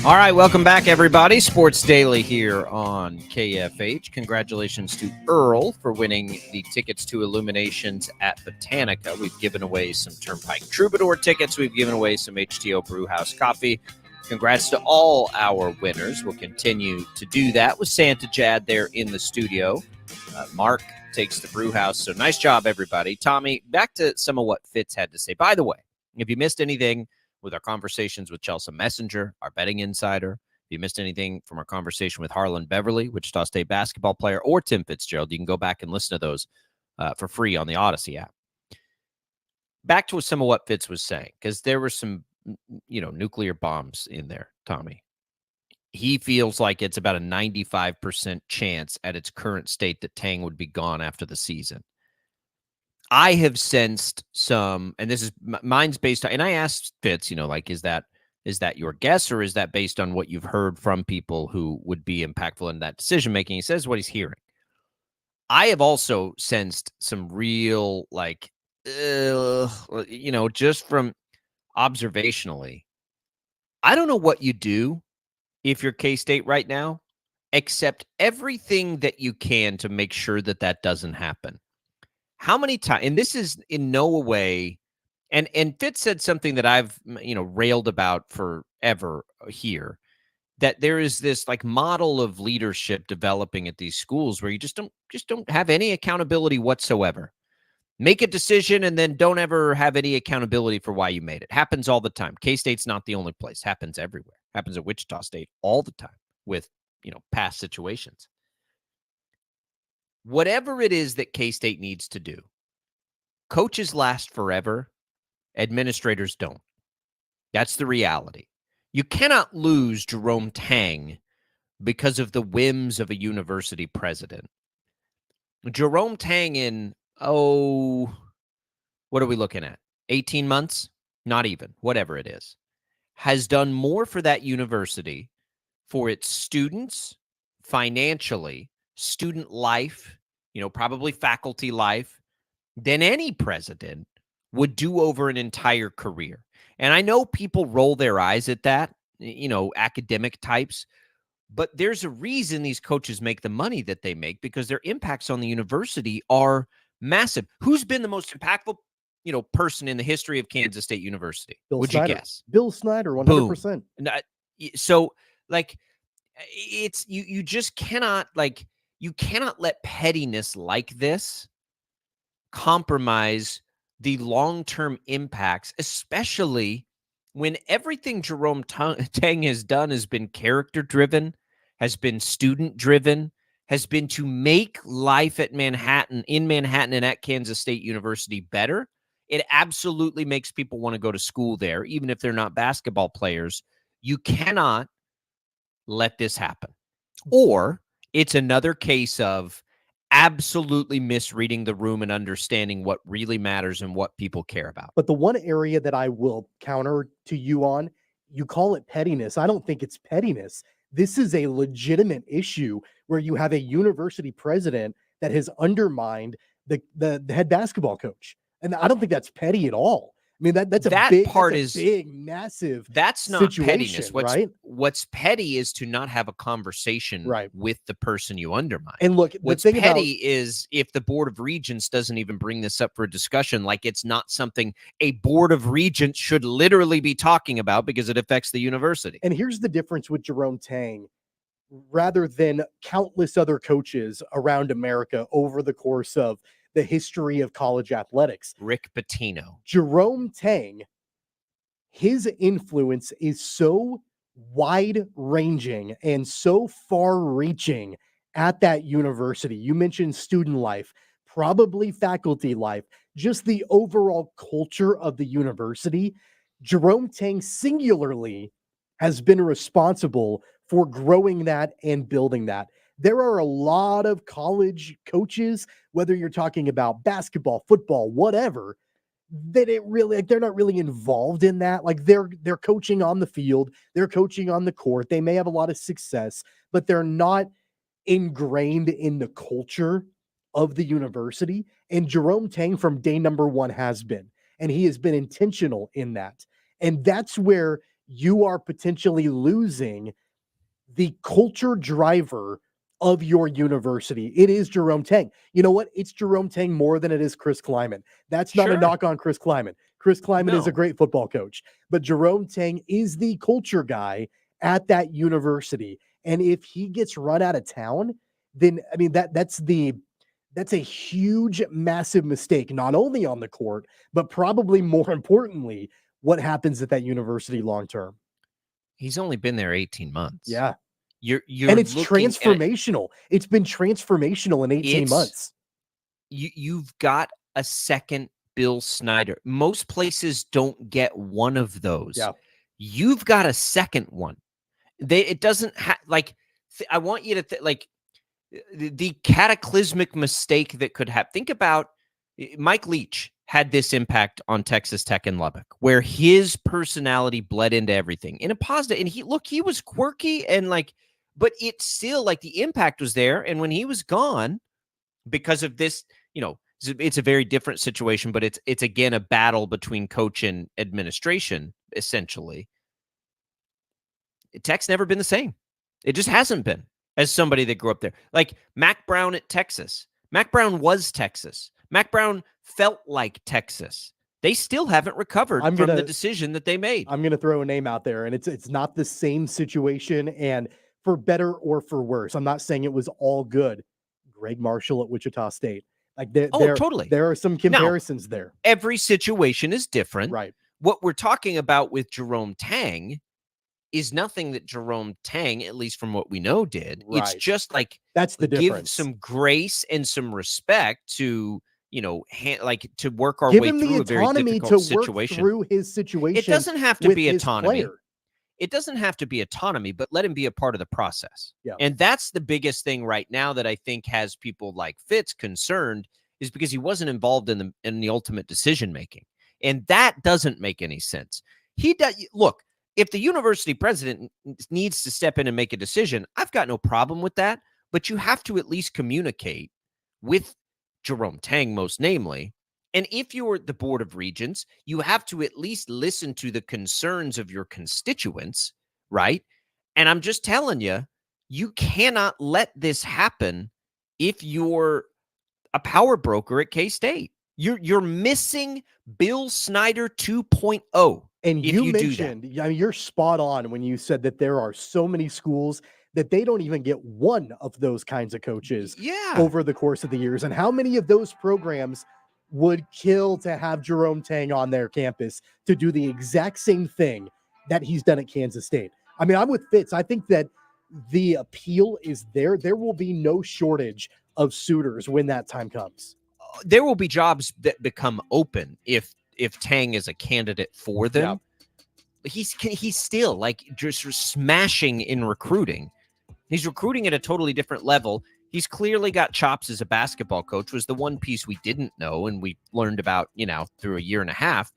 All right, welcome back, everybody. Sports Daily here on KFH. Congratulations to Earl for winning the tickets to Illuminations at Botanica. We've given away some Turnpike Troubadour tickets. We've given away some HTO Brewhouse coffee. Congrats to all our winners. We'll continue to do that with Santa Jad there in the studio. Mark takes the Brewhouse. So nice job, everybody. Tommy, back to some of what Fitz had to say. By the way, if you missed anything with our conversations with Chelsea Messenger, our betting insider, if you missed anything from our conversation with Harlan Beverly, Wichita State basketball player, or Tim Fitzgerald, you can go back and listen to those for free on the Odyssey app. Back to some of what Fitz was saying, because there were some, nuclear bombs in there, Tommy. He feels like it's about a 95% chance at its current state that Tang would be gone after the season. I have sensed some, and this is mine's based on, and I asked Fitz, is that your guess, or is that based on what you've heard from people who would be impactful in that decision making? He says what he's hearing. I have also sensed some real, just from observationally, I don't know what you do if you're K-State right now, except everything that you can to make sure that that doesn't happen. How many times, and this is in no way, and Fitz said something that I've, railed about forever here, that there is this model of leadership developing at these schools where you just don't have any accountability whatsoever. Make a decision and then don't ever have any accountability for why you made it. Happens all the time. K-State's not the only place. Happens everywhere. Happens at Wichita State all the time with, past situations. Whatever it is that K-State needs to do, coaches last forever, administrators don't. That's the reality. You cannot lose Jerome Tang because of the whims of a university president. Jerome Tang in, what are we looking at? 18 months? Not even, whatever it is, has done more for that university, for its students, financially, student life, probably faculty life, than any president would do over an entire career. And I know people roll their eyes at that, academic types, but there's a reason these coaches make the money that they make, because their impacts on the university are massive. Who's been the most impactful, person in the history of Kansas State University? Would you guess? Bill Snyder, 100%. So, it's you just cannot you cannot let pettiness like this compromise the long-term impacts, especially when everything Jerome Tang has done has been character-driven, has been student-driven, has been to make life at Manhattan, in Manhattan and at Kansas State University better. It absolutely makes people want to go to school there, even if they're not basketball players. You cannot let this happen. Or it's another case of absolutely misreading the room and understanding what really matters and what people care about. But the one area that I will counter to you on, you call it pettiness. I don't think it's pettiness. This is a legitimate issue where you have a university president that has undermined the head basketball coach. And I don't think that's petty at all. I mean, that's a That big, part that's a is big, massive That's not pettiness. situation, right? What's petty is to not have a conversation Right. with the person you undermine. And look, What's the thing petty about is if the Board of Regents doesn't even bring this up for a discussion, like it's not something a Board of Regents should literally be talking about because it affects the university. and here's the difference with Jerome Tang, rather than countless other coaches around America over the course of the history of college athletics. Rick Pitino. Jerome Tang, his influence is so wide ranging and so far reaching at that university. You mentioned student life, probably faculty life, just the overall culture of the university. Jerome Tang singularly has been responsible for growing that and building that. There are a lot of college coaches, whether you're talking about basketball, football, whatever, that it really, like, they're not really involved in that. Like they're coaching on the field, they're coaching on the court. They may have a lot of success, but they're not ingrained in the culture of the university. And Jerome Tang from day number one has been, and he has been intentional in that. And that's where you are potentially losing the culture driver of your university. It is Jerome Tang. You know what? It's Jerome Tang more than it is Chris Kleiman. That's not a Sure. knock on Chris Kleiman. Chris Kleiman is a No. great football coach, but Jerome Tang is the culture guy at that university. And if he gets run out of town, then I mean that's a huge, massive mistake, not only on the court, but probably more importantly, what happens at that university long term. He's only been there 18 months. Yeah. You're And it's looking at- transformational. It's been transformational in 18 It's- months. You've got a second Bill Snyder. Most places don't get one of those. Yeah. You've got a second one. It doesn't have like I want you to like the cataclysmic mistake that could happen. Think about Mike Leach had this impact on Texas Tech and Lubbock, where his personality bled into everything in a positive. And he was quirky and like, but it's still like the impact was there. And when he was gone, because of this, it's a very different situation, but it's again a battle between coach and administration, essentially. Tech's never been the same. It just hasn't been, as somebody that grew up there. Like Mac Brown at Texas. Mac Brown was Texas. Mac Brown felt like Texas. They still haven't recovered from the decision that they made. I'm going to throw a name out there, and it's not the same situation, and for better or for worse. I'm not saying it was all good. Greg Marshall at Wichita State. Like totally. There are some comparisons there. Every situation is different. Right. What we're talking about with Jerome Tang is nothing that Jerome Tang, at least from what we know, did. Right. It's just like that's the give difference. Some grace and some respect to to work our Give way him through the a very autonomy difficult to work situation. through his situation. It doesn't have to be his autonomy. player. It doesn't have to be autonomy, but let him be a part of the process. Yeah. And that's the biggest thing right now that I think has people like Fitz concerned, is because he wasn't involved in the ultimate decision making. And that doesn't make any sense. Look, if the university president needs to step in and make a decision, I've got no problem with that, but you have to at least communicate with Jerome Tang, most namely. And if you're the Board of Regents, you have to at least listen to the concerns of your constituents, right? And I'm just telling you, you cannot let this happen if you're a power broker at K-State. You're missing Bill Snyder 2.0. And you mentioned, you're spot on when you said that there are so many schools that they don't even get one of those kinds of coaches over the course of the years. And how many of those programs would kill to have Jerome Tang on their campus to do the exact same thing that he's done at Kansas State? I mean, I'm with Fitz. I think that the appeal is there. There will be no shortage of suitors when that time comes. There will be jobs that become open if Tang is a candidate for them. Yeah. He's still like just smashing in recruiting. He's recruiting at a totally different level. He's clearly got chops as a basketball coach, was the one piece we didn't know and we learned about, through a year and a half.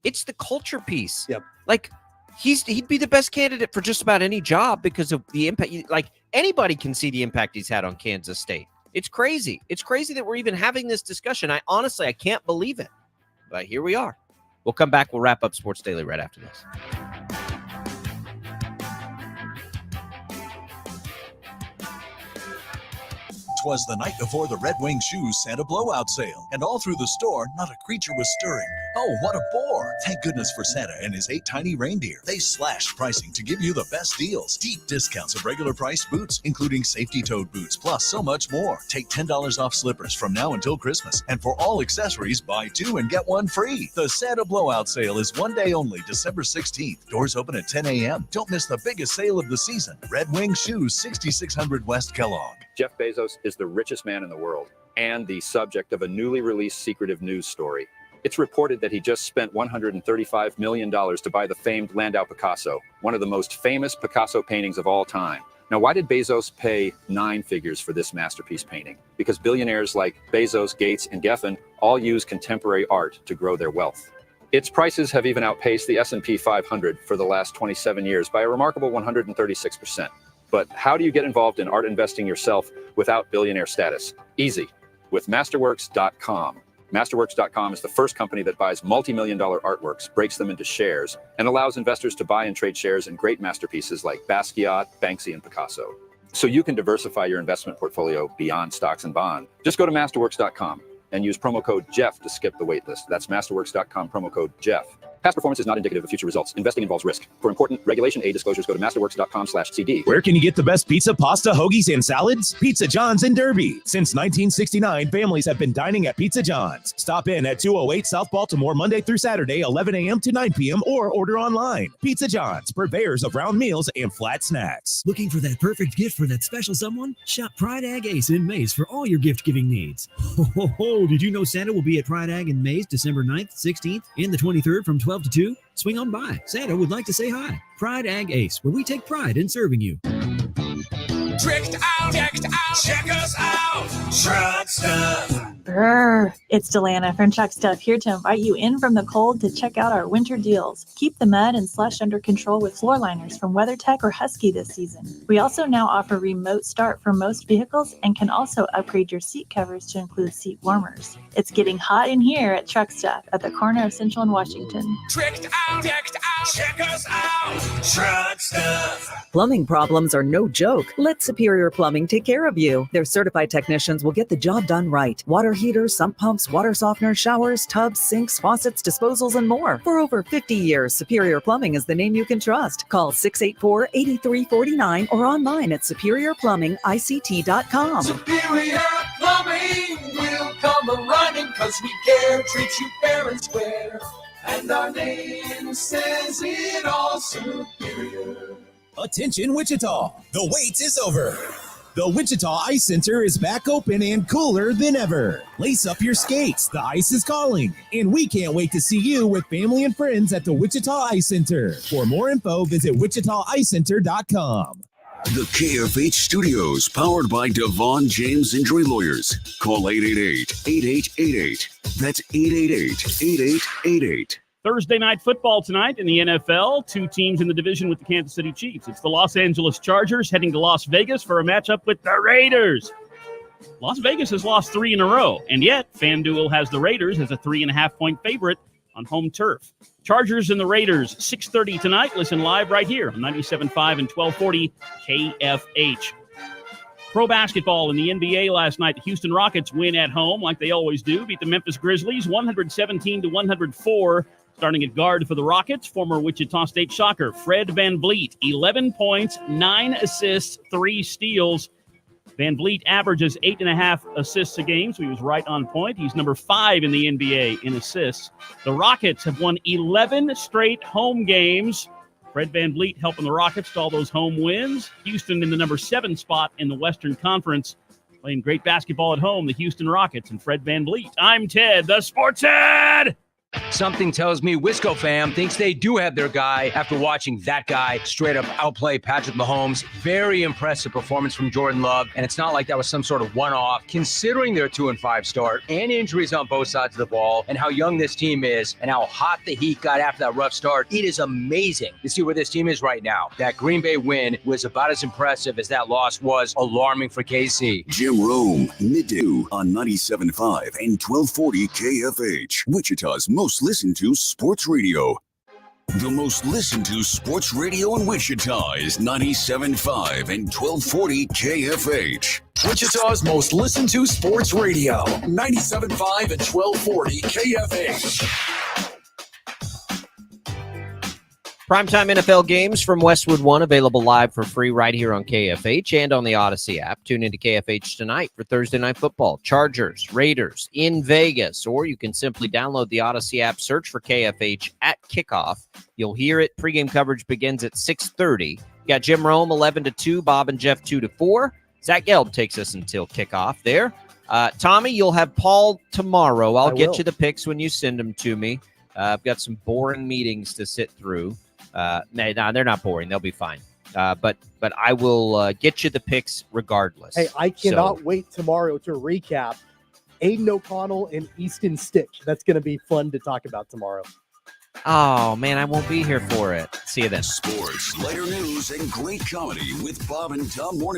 It's the culture piece. Yep. Like he'd be the best candidate for just about any job because of the impact. Like anybody can see the impact he's had on Kansas State. It's crazy. It's crazy that we're even having this discussion. I honestly can't believe it. But here we are. We'll come back. We'll wrap up Sports Daily right after this. 'Twas the night before the Red Wing Shoes Santa blowout sale, and all through the store, not a creature was stirring. Oh, what a bore! Thank goodness for Santa and his 8 tiny reindeer. They slashed pricing to give you the best deals. Deep discounts of regular price boots, including safety-toed boots, plus so much more. Take $10 off slippers from now until Christmas, and for all accessories, buy 2 and get 1 free. The Santa blowout sale is one day only, December 16th. Doors open at 10 a.m. Don't miss the biggest sale of the season. Red Wing Shoes, 6600 West Kellogg. Jeff Bezos is the richest man in the world and the subject of a newly released secretive news story. It's reported that he just spent $135 million to buy the famed Landau Picasso, one of the most famous Picasso paintings of all time. Now, why did Bezos pay 9 figures for this masterpiece painting? Because billionaires like Bezos, Gates, and Geffen all use contemporary art to grow their wealth. Its prices have even outpaced the S&P 500 for the last 27 years by a remarkable 136%. But how do you get involved in art investing yourself without billionaire status? Easy, with Masterworks.com. Masterworks.com is the first company that buys multi-million-dollar artworks, breaks them into shares, and allows investors to buy and trade shares in great masterpieces like Basquiat, Banksy, and Picasso. So you can diversify your investment portfolio beyond stocks and bonds. Just go to Masterworks.com and use promo code Jeff to skip the wait list. That's Masterworks.com, promo code Jeff. Past performance is not indicative of future results. Investing involves risk. For important Regulation A disclosures, go to masterworks.com/CD. Where can you get the best pizza, pasta, hoagies, and salads? Pizza John's in Derby. Since 1969, families have been dining at Pizza John's. Stop in at 208 South Baltimore Monday through Saturday, 11 a.m. to 9 p.m. or order online. Pizza John's, purveyors of round meals and flat snacks. Looking for that perfect gift for that special someone? Shop Pride Ag Ace in Mays for all your gift-giving needs. Ho, did you know Santa will be at Pride Ag in Mays December 9th, 16th, and the 23rd from 12 to 2? Swing on by. Santa would like to say hi. Pride Ag Ace, where we take pride in serving you. Tricked out, checked out, check us out. Truck Stuff. It's Delana from Chuck Stuff, here to invite you in from the cold to check out our winter deals. Keep the mud and slush under control with floor liners from WeatherTech or Husky this season. We also now offer remote start for most vehicles and can also upgrade your seat covers to include seat warmers. It's getting hot in here at Truck Stuff at the corner of Central and Washington. Tricked out, checked out, check us out. Truck Stuff. Plumbing problems are no joke. Let Superior Plumbing take care of you. Their certified technicians will get the job done right. Water heaters, sump pumps, water softeners, showers, tubs, sinks, faucets, disposals, and more. For over 50 years, Superior Plumbing is the name you can trust. Call 684-8349 or online at superiorplumbingict.com. Superior Plumbing will come a-running, 'cause we care, treat you fair and square. And our name says it all, Superior. Attention, Wichita! The wait is over. The Wichita Ice Center is back open and cooler than ever. Lace up your skates. The ice is calling. And we can't wait to see you with family and friends at the Wichita Ice Center. For more info, visit wichitaicecenter.com. The KFH Studios, powered by Devon James Injury Lawyers. Call 888-8888. That's 888-8888. Thursday night football tonight in the NFL. 2 teams in the division with the Kansas City Chiefs. It's the Los Angeles Chargers heading to Las Vegas for a matchup with the Raiders. Las Vegas has lost 3 in a row, and yet FanDuel has the Raiders as a 3.5-point favorite on home turf. Chargers and the Raiders, 6:30 tonight. Listen live right here on 97.5 and 1240 KFH. Pro basketball in the NBA last night. The Houston Rockets win at home like they always do. Beat the Memphis Grizzlies 117-104. Starting at guard for the Rockets, former Wichita State Shocker Fred VanVleet, 11 points, 9 assists, 3 steals. VanVleet averages 8.5 assists a game, so he was right on point. He's number 5 in the NBA in assists. The Rockets have won 11 straight home games. Fred VanVleet helping the Rockets to all those home wins. Houston in the number 7 spot in the Western Conference. Playing great basketball at home, the Houston Rockets and Fred VanVleet. I'm Ted, the Sports Head. Something tells me Wisco fam thinks they do have their guy after watching that guy straight up outplay Patrick Mahomes. Very impressive performance from Jordan Love, and it's not like that was some sort of one-off. Considering their 2-5 start and injuries on both sides of the ball and how young this team is and how hot the Heat got after that rough start, it is amazing to see where this team is right now. That Green Bay win was about as impressive as that loss was alarming for KC. Jim Rome, midday on 97.5 and 1240 KFH, Wichita's most most listened to sports radio. The most listened to sports radio in Wichita is 97.5 and 1240 KFH. Wichita's most listened to sports radio, 97.5 and 1240 KFH. Primetime NFL games from Westwood One available live for free right here on KFH and on the Odyssey app. Tune into KFH tonight for Thursday Night Football. Chargers, Raiders in Vegas, or you can simply download the Odyssey app, search for KFH at kickoff. You'll hear it. Pregame coverage begins at 6:30. You got Jim Rome 11 to 2, Bob and Jeff 2 to 4. Zach Gelb takes us until kickoff there. Tommy, you'll have Paul tomorrow. I'll get you the picks when you send them to me. I've got some boring meetings to sit through. No, they're not boring. They'll be fine. But I will get you the picks regardless. Hey, I cannot wait tomorrow to recap Aiden O'Connell and Easton Stick. That's going to be fun to talk about tomorrow. Oh, man, I won't be here for it. See you then. Sports, lighter news, and great comedy with Bob and Tom Morning.